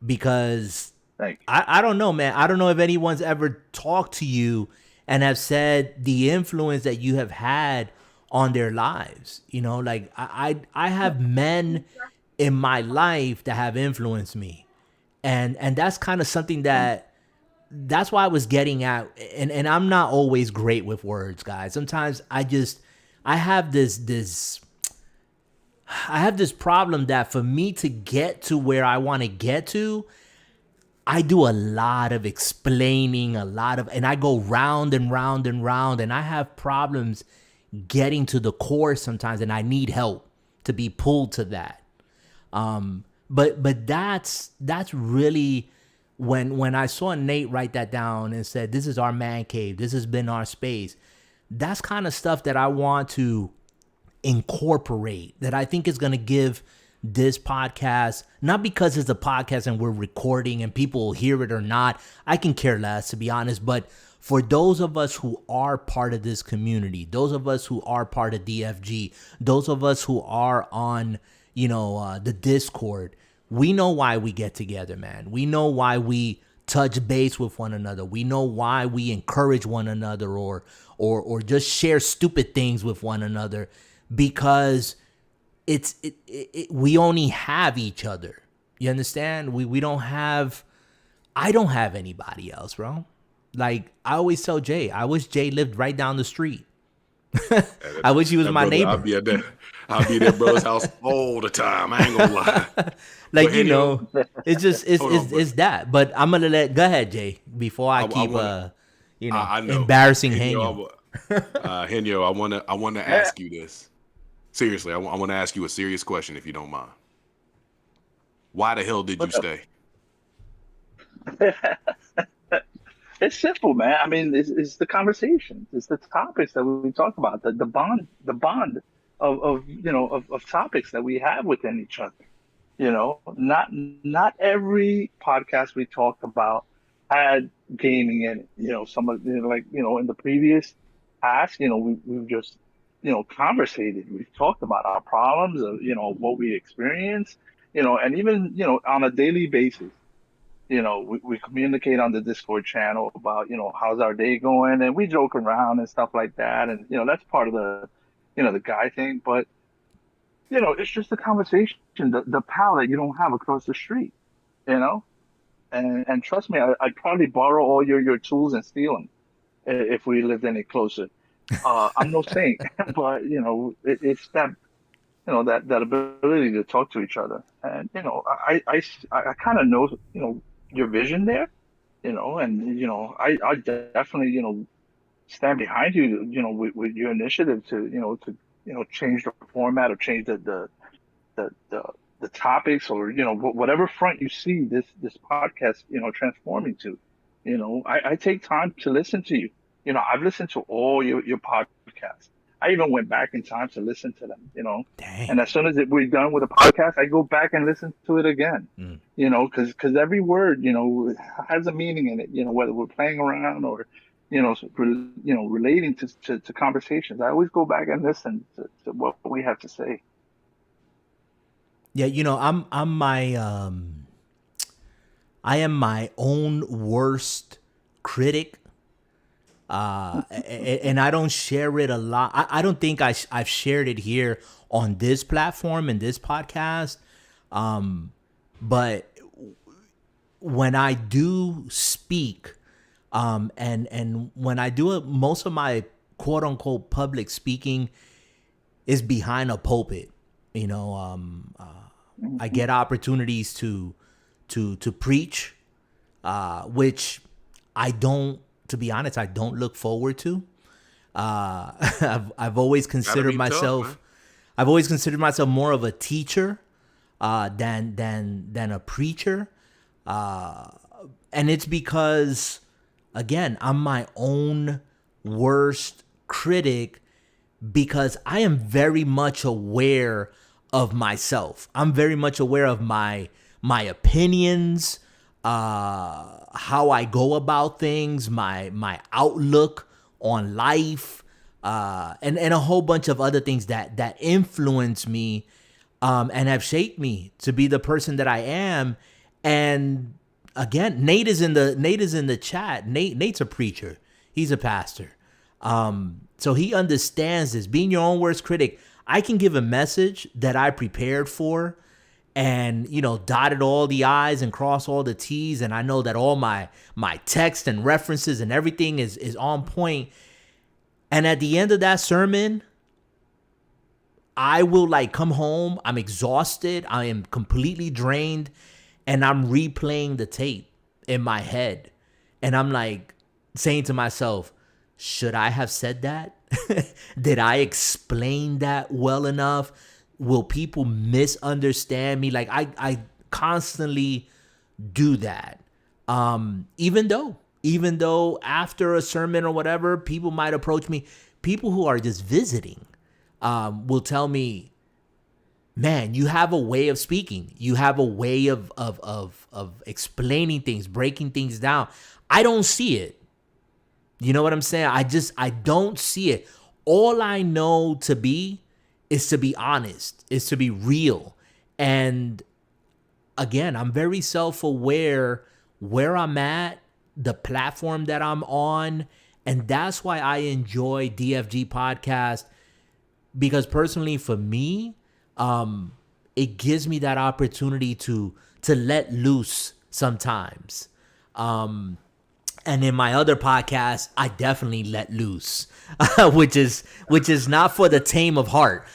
because I don't know, man. I don't know if anyone's ever talked to you and have said the influence that you have had on their lives. You know, like I have men in my life that have influenced me, and that's kind of something that's why I was getting at, and I'm not always great with words, guys. Sometimes I have this problem that for me to get to where I want to get to, I do a lot of explaining, and I go round and round and round, and I have problems getting to the core sometimes, and I need help to be pulled to that. But that's really when I saw Nate write that down and said, this is our man cave, this has been our space. That's kind of stuff that I want to incorporate, that I think is going to give this podcast, not because it's a podcast and we're recording and people will hear it or not, I can care less, to be honest, but for those of us who are part of this community, those of us who are part of DFG, those of us who are on, the Discord, we know why we get together, man. We know why we touch base with one another. We know why we encourage one another or just share stupid things with one another, because we only have each other. You understand? We don't have, I don't have anybody else, bro. Like I always tell Jay, I wish Jay lived right down the street. I wish he was my neighbor. I'll be at that brother's house all the time. I ain't gonna lie. Like But Henyo, it's just hold on, but it's that. But I'm gonna go ahead, Jay, before I I keep want to. I know, embarrassing Henyo. Henyo. Henyo, I want to Yeah. ask you this seriously. I want to ask you a serious question, if you don't mind. Why the hell did you What's up? stay? It's simple, man. I mean, it's the conversations, it's the topics that we talk about, the bond of topics that we have within each other. Not every podcast we talked about had gaming in it. Some of like in the previous past, we've just conversated. We've talked about our problems, of what we experience, and even on a daily basis. We communicate on the Discord channel about, how's our day going, and we joke around and stuff like that. And, that's part of the guy thing. But, it's just a conversation, the pal that you don't have across the street, you know? And trust me, I'd probably borrow all your tools and steal them if we lived any closer. I'm no saint, but, it's that, that ability to talk to each other. And, I kind of know, your vision there, and I definitely stand behind you, with your initiative to change the format or change the the, the topics, or whatever front you see this podcast transforming to. I take time to listen to you. I've listened to all your podcasts. I even went back in time to listen to them. Dang. And as soon as we're done with the podcast, I go back and listen to it again. Mm. Because every word has a meaning in it. Whether we're playing around or relating to conversations. I always go back and listen to what we have to say. Yeah, I am my own worst critic. And I don't share it a lot. I don't think I've shared it here on this platform in this podcast. But when I do speak, and when I do it, most of my quote unquote public speaking is behind a pulpit. I get opportunities to preach, which I don't. To be honest, I don't look forward to. I've always considered be tough, myself. man. I've always considered myself more of a teacher than a preacher, and it's because, again, I'm my own worst critic because I am very much aware of myself. I'm very much aware of my opinions, how I go about things, my outlook on life, and a whole bunch of other things that influence me, and have shaped me to be the person that I am. And again, Nate is in the chat. Nate's a preacher. He's a pastor. So he understands this. Being your own worst critic, I can give a message that I prepared for and, dotted all the I's and crossed all the T's. And I know that all my text and references and everything is on point. And at the end of that sermon, I will come home. I'm exhausted. I am completely drained. And I'm replaying the tape in my head. And I'm saying to myself, should I have said that? Did I explain that well enough? Will people misunderstand me? I constantly do that. Even though after a sermon or whatever, people might approach me. People who are just visiting will tell me, man, you have a way of speaking. You have a way of explaining things, breaking things down. I don't see it. You know what I'm saying? I don't see it. All I know to be is to be honest, is to be real. And again, I'm very self-aware where I'm at, the platform that I'm on. And that's why I enjoy DFG podcast, because personally for me, it gives me that opportunity to let loose sometimes. And in my other podcast, I definitely let loose, which is not for the tame of heart.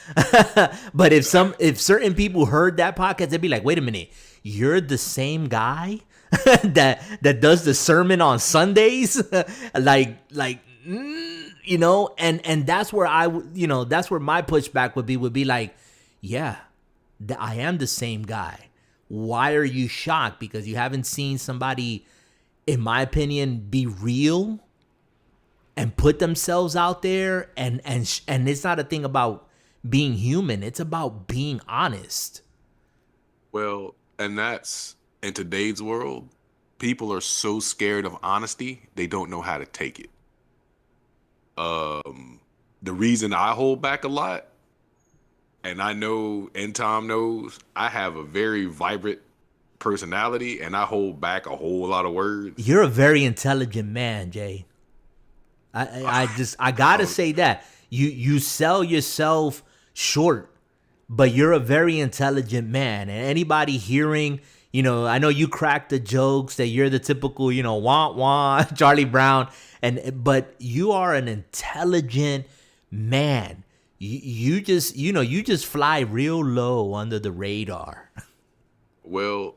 But if certain people heard that podcast, they'd be like, "Wait a minute, you're the same guy that does the sermon on Sundays?" And that's where that's where my pushback would be like, "Yeah, I am the same guy. Why are you shocked? Because you haven't seen somebody, in my opinion, be real and put themselves out there, and it's not a thing about being human, it's about being honest." Well, and that's in today's world, people are so scared of honesty, they don't know how to take it. The reason I hold back a lot, and I know, and Tom knows, I have a very vibrant personality, and I hold back a whole lot of words. You're a very intelligent man, Jay. I gotta say that you sell yourself short, but you're a very intelligent man. And anybody hearing, I know you crack the jokes that you're the typical, wah wah Charlie Brown, but you are an intelligent man. You just fly real low under the radar. Well,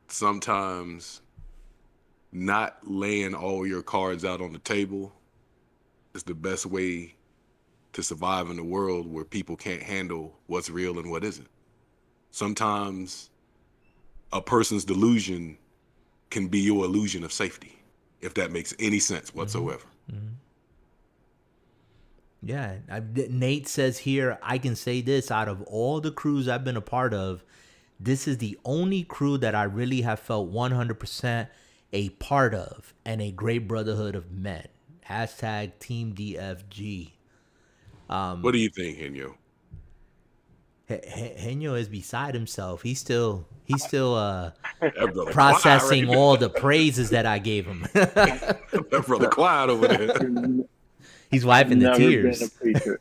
sometimes not laying all your cards out on the table is the best way to survive in a world where people can't handle what's real and what isn't. Sometimes a person's delusion can be your illusion of safety, if that makes any sense whatsoever. Mm-hmm. Yeah, Nate says here, I can say this, out of all the crews I've been a part of, this is the only crew that I really have felt 100% a part of, and a great brotherhood of men. Hashtag Team DFG. What do you think, Henyo? Henyo is beside himself. He's still processing right all the praises that I gave him. That brother quiet over there. He's wiping the tears. Been a preacher.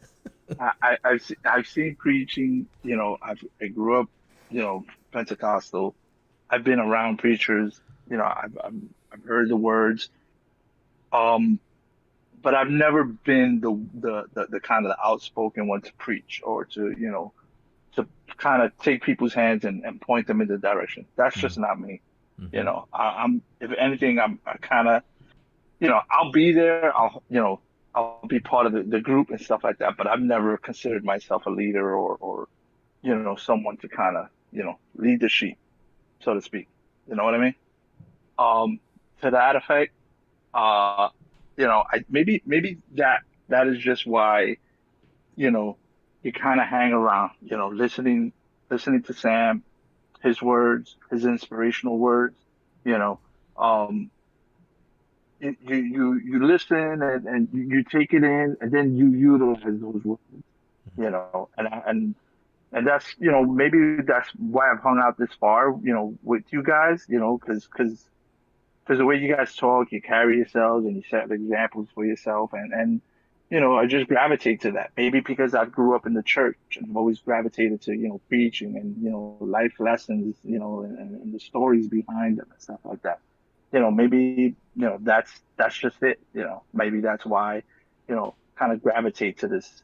I've seen preaching. I grew up, Pentecostal. I've been around preachers. I've heard the words. But I've never been the kind of the outspoken one to preach, or to kind of take people's hands and point them in the direction. That's just not me. Mm-hmm. I'm, if anything, I kind of, I'll be there. I'll be part of the group and stuff like that. But I've never considered myself a leader or someone to kind of, lead the sheep, so to speak. You know what I mean? To that effect, maybe that is just why, you kind of hang around, listening to Sam, his words, his inspirational words, you listen and you take it in, and then you utilize those words, and that's, maybe that's why I've hung out this far, with you guys, because the way you guys talk, you carry yourselves and you set examples for yourself, and I just gravitate to that. Maybe because I grew up in the church and I've always gravitated to, preaching and, life lessons, and the stories behind them and stuff like that. Maybe, that's just it. Maybe that's why, kind of gravitate to this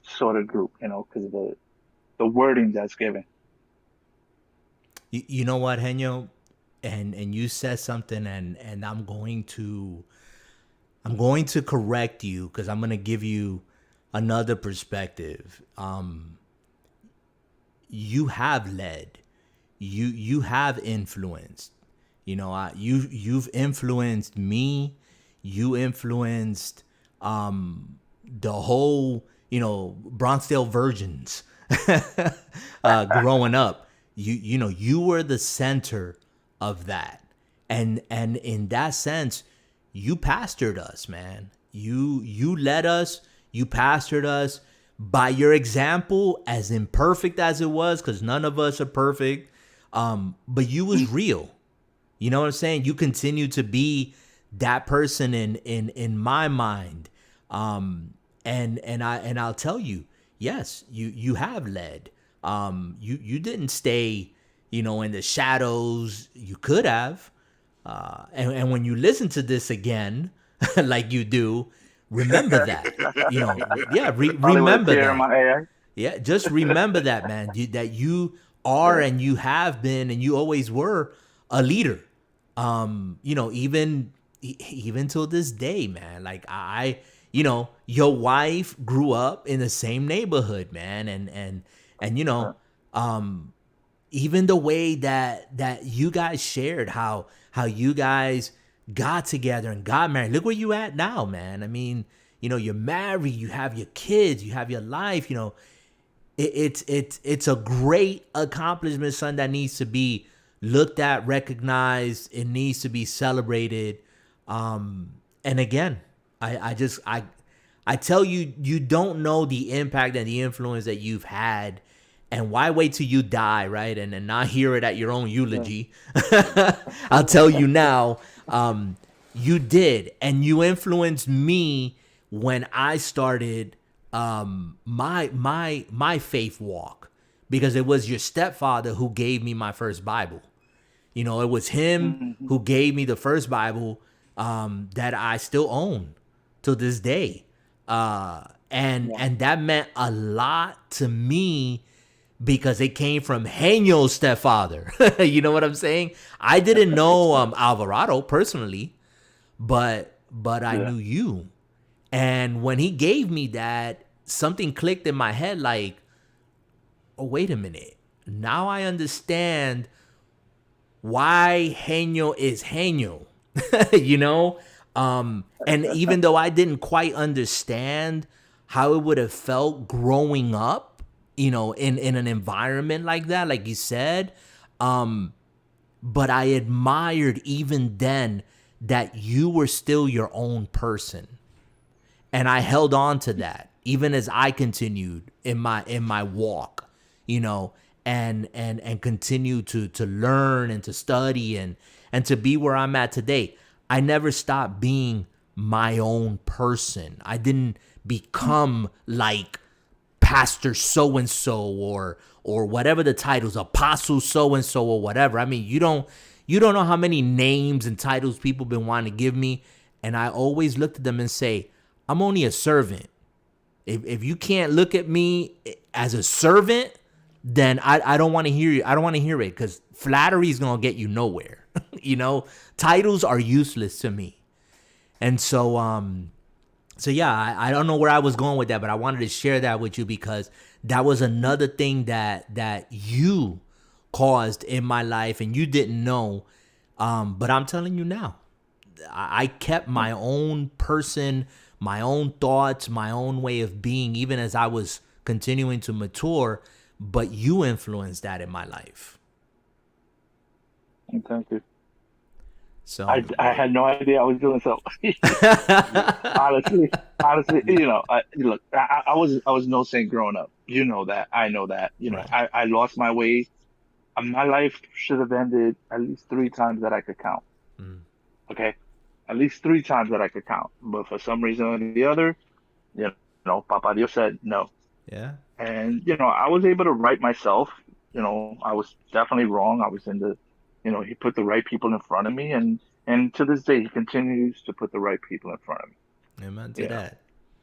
sort of group, because of the wording that's given. You know what, Henyo? And you said something, and I'm going to correct you, because I'm going to give you another perspective. You have led, you have influenced. You've influenced me. You influenced the whole Bronxdale virgins growing up. You were the center of that, and in that sense, you pastored us, man. You led us, you pastored us by your example, as imperfect as it was, because none of us are perfect, but you was real. You know what I'm saying? You continue to be that person in my mind, and I'll tell you, yes, you have led. You didn't stay, in the shadows. You could have, And when you listen to this again, like you do, remember that. Probably with a Remember tear in that. my eye. Yeah, just remember that, man. That you are and you have been and you always were a leader. Even till this day, man. Like your wife grew up in the same neighborhood, man, and even the way that you guys shared how you guys got together and got married. Look where you at now, man. I mean, you're married, you have your kids, you have your life. It's a great accomplishment, son, that needs to be looked at, recognized. It needs to be celebrated. And again, I tell you, you don't know the impact and the influence that you've had. And why wait till you die, right? And not hear it at your own eulogy. I'll tell you now, you did. And you influenced me when I started my faith walk, because it was your stepfather who gave me my first Bible. It was him who gave me the first Bible that I still own to this day. And that meant a lot to me because it came from Henyo's stepfather. You know what I'm saying? I didn't know Alvarado personally, but I knew you. And when he gave me that, something clicked in my head like, oh, wait a minute. Now I understand why Henyo is Henyo. And even though I didn't quite understand how it would have felt growing up, in an environment like that, like you said, but I admired even then that you were still your own person. And I held on to that even as I continued in my walk, and continue to learn and to study and to be where I'm at today. I never stopped being my own person. I didn't become like Pastor so-and-so or whatever the titles, Apostle so-and-so or whatever. I mean, you don't know how many names and titles people been wanting to give me. And I always looked at them and say, I'm only a servant. If you can't look at me as a servant, then I don't want to hear you. I don't want to hear it, because flattery is going to get you nowhere. Titles are useless to me. And so yeah, I don't know where I was going with that, but I wanted to share that with you because that was another thing that you caused in my life and you didn't know. But I'm telling you now, I kept my own person, my own thoughts, my own way of being, even as I was continuing to mature. But you influenced that in my life. Thank you. So I had no idea I was doing so. honestly, look, I was no saint growing up. You know that. I know that. Right. I lost my way. My life should have ended at least 3 times that I could count. Okay, at least 3 times that I could count. But for some reason or the other, Papa Dios said no. Yeah. And I was able to right myself. I was definitely wrong. I was in the, he put the right people in front of me, and to this day he continues to put the right people in front of me. Amen to that.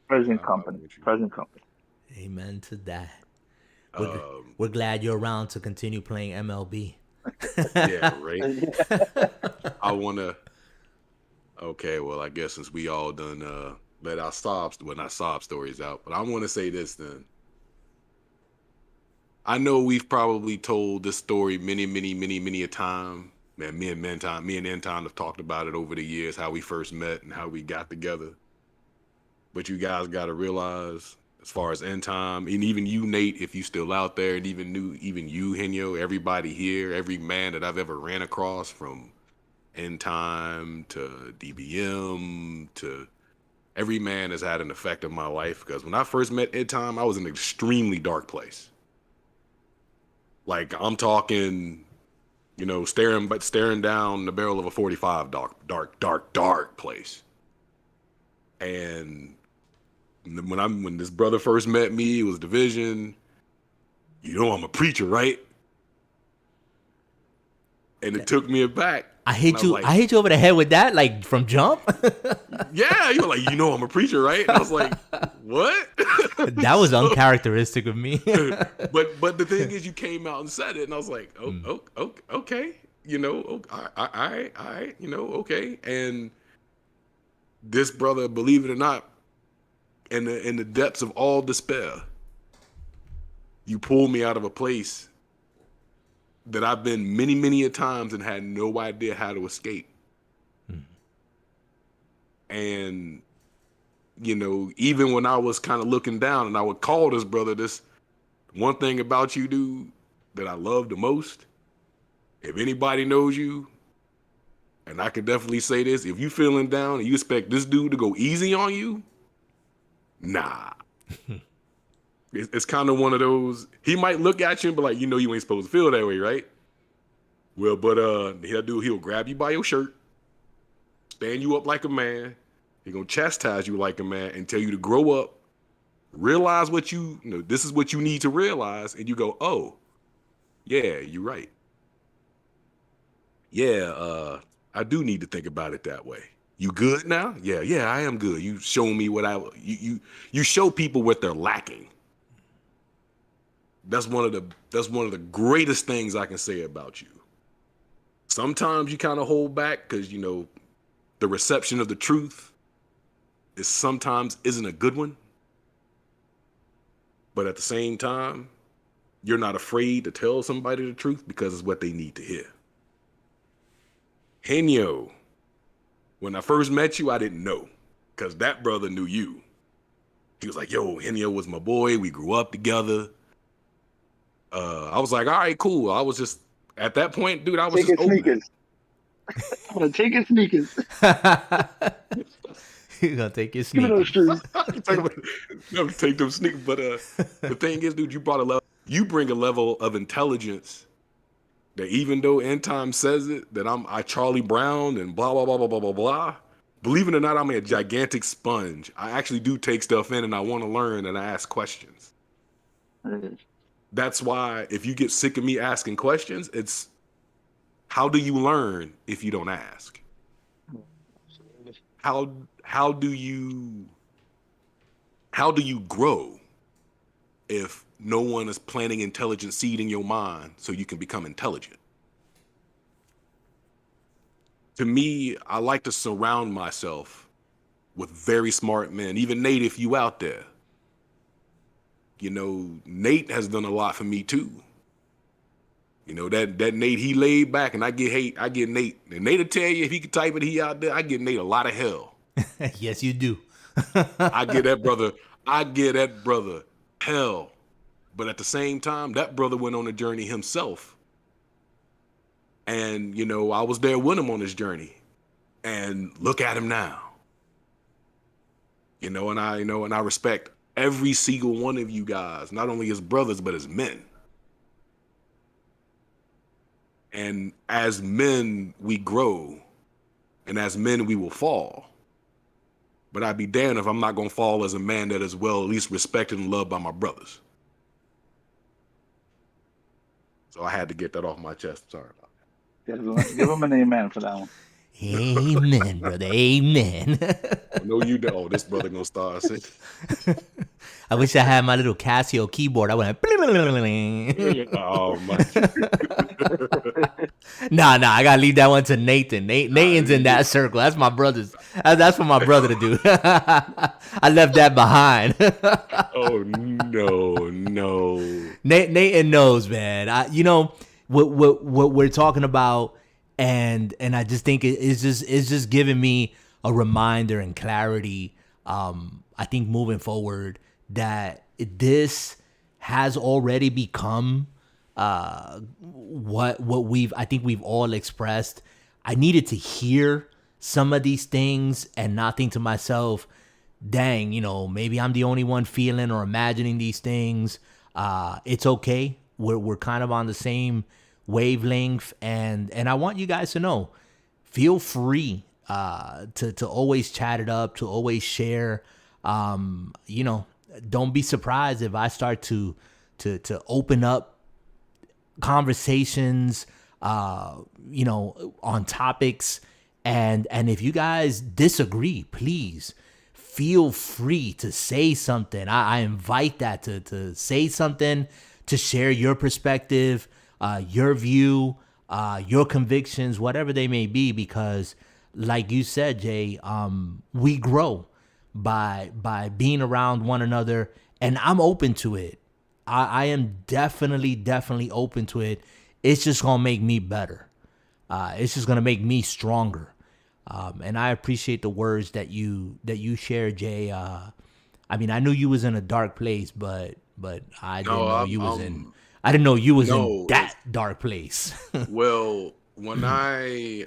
Present company. Amen to that. We're glad you're around to continue playing MLB. Yeah, right. I wanna. Okay, well, I guess since we all done let our not sob stories out, but I want to say this then. I know we've probably told this story many, many, many, many a time. Man, me and Anton have talked about it over the years, how we first met and how we got together. But you guys got to realize, as far as end time, and even you, Nate, if you still out there, and even you, Henyo, everybody here, every man that I've ever ran across, from end time to DBM to every man has had an effect on my life. Because when I first met end time, I was in an extremely dark place. Like, I'm talking, staring down the barrel of a 45, dark place. And when this brother first met me, it was division. I'm a preacher, right? and it took me aback. I And hit was you. like, I hit you over the head with that, like from jump. yeah, you were like, you know, I'm a preacher, right? And I was like, what? That was So, uncharacteristic of me. but the thing is, you came out and said it, and I was like, okay, you know, all right, you know, okay. And this brother, believe it or not, in the depths of all despair, you pulled me out of a place that I've been many a times and had no idea how to escape. And, you know, even when I was kind of looking down, and I would call this brother, this one thing about you, dude, that I love the most, if anybody knows you, and I can definitely say this, if you feeling down and you expect this dude to go easy on you, nah. It's kind of one of those, he might look at you and be like, you know, you ain't supposed to feel that way, right? Well, but he'll grab you by your shirt, stand you up like a man. He's gonna chastise you like a man and tell you to grow up, realize what you know, this is what you need to realize, and you go, oh, yeah, you're right. Yeah, I do need to think about it that way. You good now? Yeah, I am good. You show me what you show people what they're lacking. That's one of the greatest things I can say about you. Sometimes you kind of hold back because, you know, the reception of the truth is sometimes isn't a good one. But at the same time, you're not afraid to tell somebody the truth because it's what they need to hear. Henyo, when I first met you, I didn't know because that brother knew you. He was like, yo, Henyo was my boy. We grew up together. I was like, all right, cool. I was just, at that point, dude, I was Take just his open. sneakers. I'm gonna take his sneakers. You're gonna take your Give me those sneakers. shoes. Take them sneakers. But the thing is, dude, you bring a level of intelligence that even though End Time says it, that I Charlie Brown and blah, blah, blah, blah, blah, blah, blah. Believe it or not, I'm a gigantic sponge. I actually do take stuff in and I want to learn and I ask questions. That's why if you get sick of me asking questions, it's how do you learn if you don't ask? How do you grow if no one is planting intelligent seed in your mind so you can become intelligent? To me, I like to surround myself with very smart men. Even Nate, if you out there. You know, Nate has done a lot for me too. You know, that Nate, he laid back and I get Nate. And Nate'll tell you if he could type it, he out there, I get Nate a lot of hell. Yes, you do. I get that brother hell. But at the same time, that brother went on a journey himself. And, you know, I was there with him on his journey. And look at him now. And I respect every single one of you guys, not only as brothers, but as men. And as men, we grow. And as men, we will fall. But I'd be damned if I'm not going to fall as a man that is well, at least respected and loved by my brothers. So I had to get that off my chest. Sorry about that. Give him an amen for that one. Amen, brother. Amen. I know you know. Oh, this brother gonna start singing. I wish I had my little Casio keyboard. I went. Oh my. Nah. I gotta leave that one to Nathan. Nathan's in that circle. That's my brother's. That's for my brother to do. I left that behind. Oh no. Nathan knows, man. You know what we're talking about, and I just think it's just giving me a reminder and clarity. I think moving forward that this has already become what we've all expressed. I needed to hear some of these things and not think to myself, dang, you know, maybe I'm the only one feeling or imagining these things. It's okay. We're kind of on the same wavelength, and I want you guys to know, feel free to always chat it up, to always share. You know, don't be surprised if I start to open up conversations you know, on topics. And if you guys disagree, please feel free to say something. I invite that to say something, to share your perspective, your view, your convictions, whatever they may be, because like you said, Jay, we grow by being around one another, and I'm open to it. I am definitely open to it. It's just gonna make me better. It's just gonna make me stronger. And I appreciate the words that you shared, Jay. I mean, I knew you was in a dark place, but I didn't No, know you was in. I'm I didn't know you was in no. that dark place. Well, when I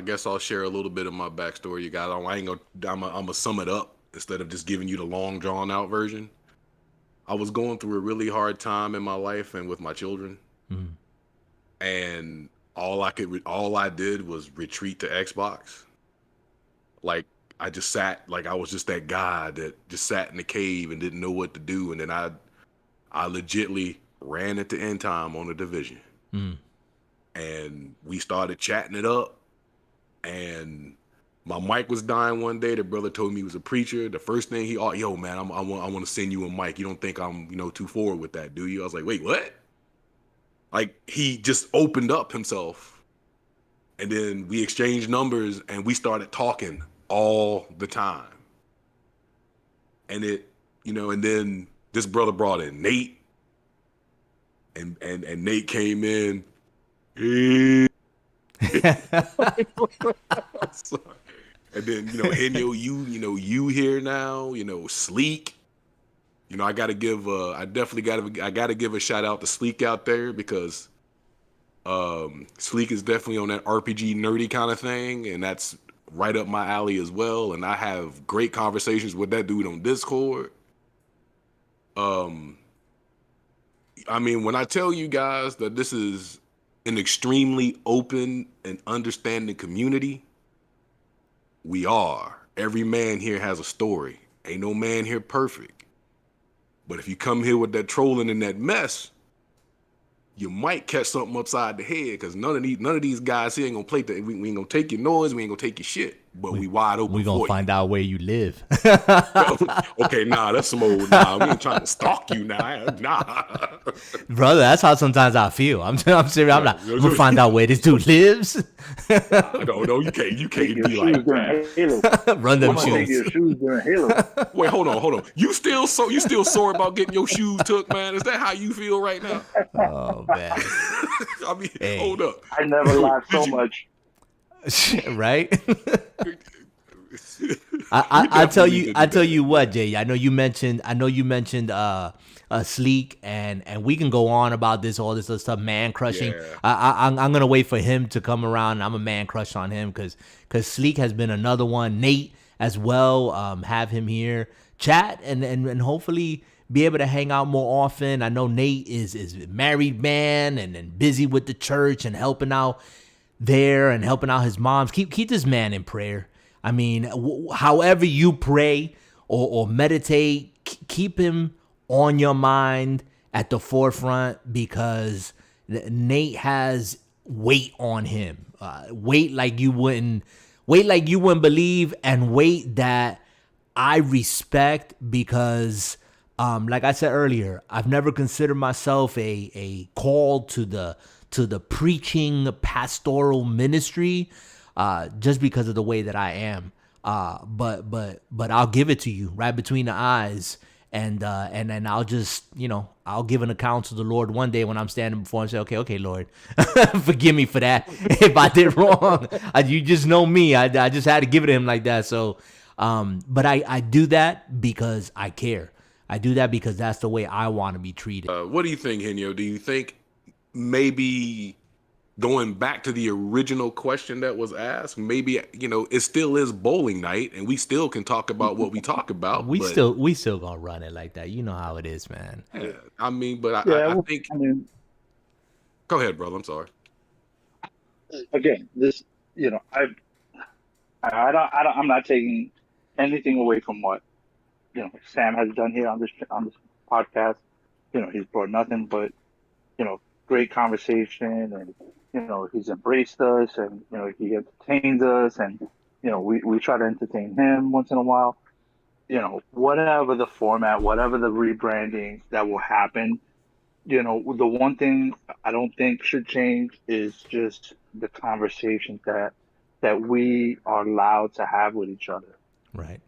guess I'll share a little bit of my backstory. You guys, I ain't gonna. I'm gonna sum it up instead of just giving you the long drawn out version. I was going through a really hard time in my life and with my children, and all I did was retreat to Xbox. Like I just sat, like I was just that guy that just sat in the cave and didn't know what to do, and then I legitly ran into end time on the division, and we started chatting it up, and my mic was dying one day. The brother told me he was a preacher. The first thing yo man, I want to send you a mic. You don't think I'm too forward with that, do you? I was like, wait, what? Like he just opened up himself, and then we exchanged numbers and we started talking all the time. And and then this brother brought in Nate, and Nate came in. And then Henyo, you here now, Sleek. I gotta give I gotta give a shout out to Sleek out there, because Sleek is definitely on that RPG nerdy kind of thing, and that's right up my alley as well. And I have great conversations with that dude on Discord. I mean, when I tell you guys that this is an extremely open and understanding community, we are. Every man here has a story. Ain't no man here perfect. But if you come here with that trolling and that mess, you might catch something upside the head, because none of these guys here ain't gonna play that. We ain't gonna take your noise. We ain't gonna take your shit. But we wide open. We gonna find out where you live. Okay, that's some old. Nah, we ain't trying to stalk you now. Nah, brother, that's how sometimes I feel. I'm serious. I'm gonna find out where this dude lives. No, you can't. You can't be like that. Run them Take shoes. your shoes during Halo. Wait, hold on. You still sore about getting your shoes took, man? Is that how you feel right now? Oh man. I mean, hold up. I never laughed so much. Right? I tell you what, Jay. I know you mentioned Sleek, and we can go on about all this other stuff, man crushing. Yeah. I'm gonna wait for him to come around, and I'm a man crush on him, because Sleek has been another one. Nate as well. Have him here, chat, and hopefully be able to hang out more often. I know Nate is a married man and busy with the church and helping out there and helping out his moms. Keep this man in prayer. I mean, however you pray or meditate, keep him on your mind at the forefront, because Nate has weight on him. Weight like you wouldn't believe, and weight that I respect, because like I said earlier, I've never considered myself a call to the preaching pastoral ministry, just because of the way that I am. But I'll give it to you right between the eyes, and then I'll just, I'll give an account to the Lord one day when I'm standing before him and say, okay, Lord, forgive me for that if I did wrong. You just know me. I just had to give it to him like that. So, but I do that because I care. I do that because that's the way I want to be treated. What do you think, Henyo? Do you think maybe going back to the original question that was asked, maybe it still is bowling night, and we still can talk about what we talk about. We still gonna run it like that. You know how it is, man. Yeah, I mean, but I think. I mean, go ahead, brother. I'm sorry. Again, this, I'm not taking anything away from what Sam has done here on this podcast. He's brought nothing but great conversation, and he's embraced us, and he entertains us, and we try to entertain him once in a while. Whatever the format, whatever the rebranding that will happen, the one thing I don't think should change is just the conversations that we are allowed to have with each other. Right.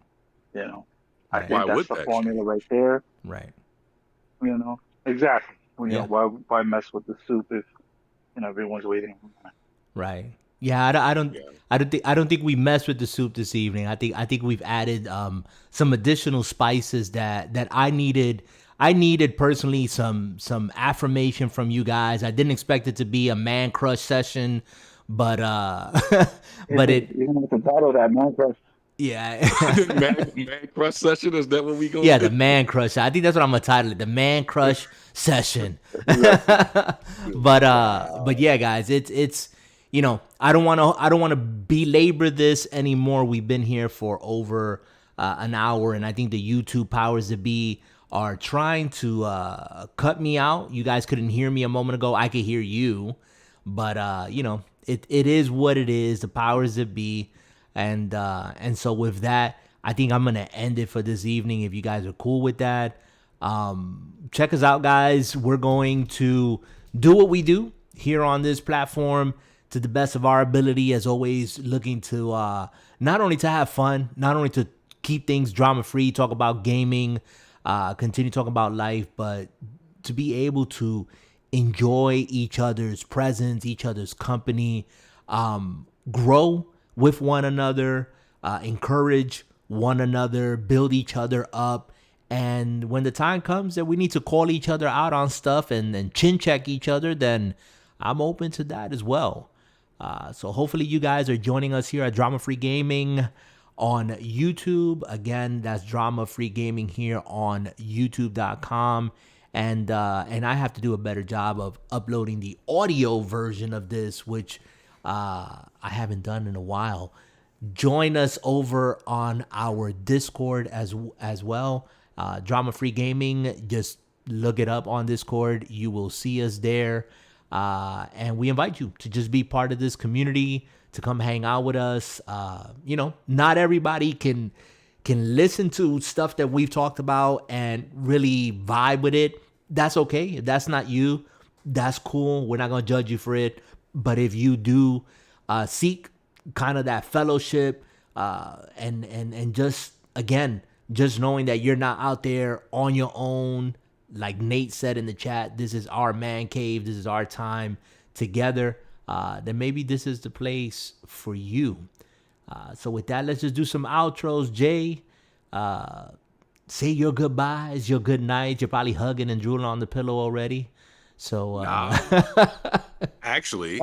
You know, I Right. Why think that's would the that formula change? right there. Right. Exactly. Yeah. Why mess with the soup if everyone's waiting? Right. Yeah, Yeah. I don't think we messed with the soup this evening. I think we've added some additional spices that I needed. I needed personally some affirmation from you guys. I didn't expect it to be a man crush session, but but it You're gonna have to battle that man crush. yeah. Man crush session, is that what we gonna Yeah, do? the man crush. I think that's what I'm gonna title it, the man crush session. But yeah, guys, it's I don't want to belabor this anymore. We've been here for over an hour, and I think the YouTube powers that be are trying to cut me out. You guys couldn't hear me a moment ago. I could hear you, but it is what it is. The powers that be, and so with that, I think I'm gonna end it for this evening. If you guys are cool with that, check us out, guys. We're going to do what we do here on this platform to the best of our ability, as always, looking to not only to have fun, not only to keep things drama free, talk about gaming, continue talking about life, but to be able to enjoy each other's presence, each other's company, grow with one another, encourage one another, build each other up. And when the time comes that we need to call each other out on stuff and chin check each other, then I'm open to that as well. So hopefully you guys are joining us here at Drama Free Gaming on YouTube. Again, that's Drama Free Gaming here on YouTube.com. And I have to do a better job of uploading the audio version of this, which I haven't done in a while. Join us over on our Discord as well. Drama Free Gaming, just look it up on Discord. You will see us there. And we invite you to just be part of this community, to come hang out with us. Not everybody can listen to stuff that we've talked about and really vibe with it. That's okay. If that's not you, that's cool. We're not going to judge you for it. But if you do seek kind of that fellowship and just, again, just knowing that you're not out there on your own, like Nate said in the chat, this is our man cave. This is our time together. Then maybe this is the place for you. So with that, let's just do some outros. Jay, say your goodbyes, your good nights. You're probably hugging and drooling on the pillow already. So Nah. Actually,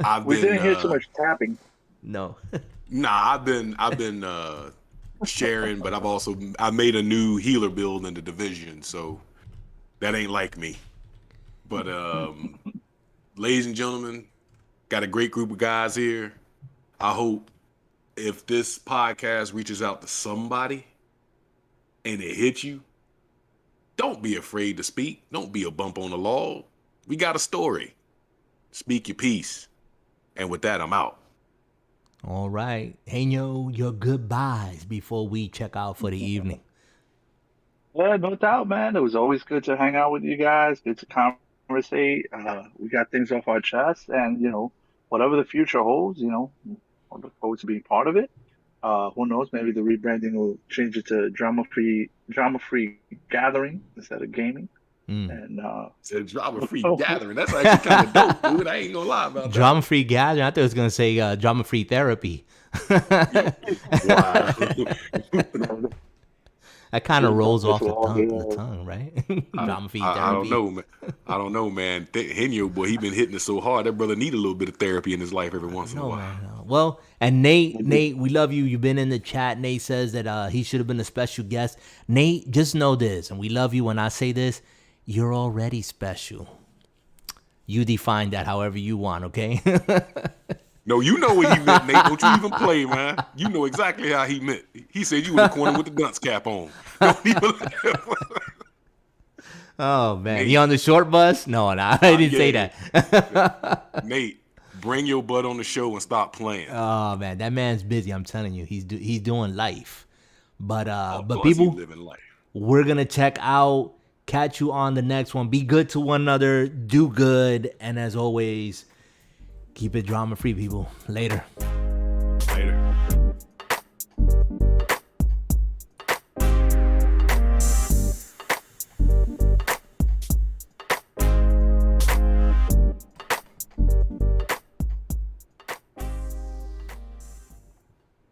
I've We been didn't hear too much tapping. no. I've been sharing, but I made a new healer build in the division, so that ain't like me. But ladies and gentlemen, got a great group of guys here. I hope if this podcast reaches out to somebody and it hits you, don't be afraid to speak. Don't be a bump on the log. We got a story. Speak your piece. And with that, I'm out. All right. Henyo, your goodbyes before we check out for the evening. Yeah, no doubt, man. It was always good to hang out with you guys, good to conversate. We got things off our chest, and whatever the future holds, I look forward to being part of it. Who knows? Maybe the rebranding will change it to drama-free gathering instead of gaming. And It's a drama-free gathering. That's actually kind of dope, dude. I ain't gonna lie about that. Drama-free gathering. I thought it was gonna say drama-free therapy. Wow. That kind of rolls off Just the tongue, right? Drama-free therapy. I don't know, man. I don't know, man. Henyo, boy, he been hitting it so hard. That brother need a little bit of therapy in his life every once in a while. Man, no. Well, and Nate, we love you. You've been in the chat. Nate says that he should have been a special guest. Nate, just know this, and we love you when I say this, you're already special. You define that however you want, okay? No, you know what he meant, Nate. Don't you even play, man. You know exactly how he meant. He said you in the corner with the dunce cap on. Don't even Oh man, Nate. he on the short bus? No, I didn't say yeah. that. Nate, bring your butt on the show and stop playing. Oh man, that man's busy. I'm telling you, he's doing life. But Of but course he people, living life. we're gonna check out. Catch you on the next one. Be good to one another. Do good, and as always, keep it drama free, people. Later. Later.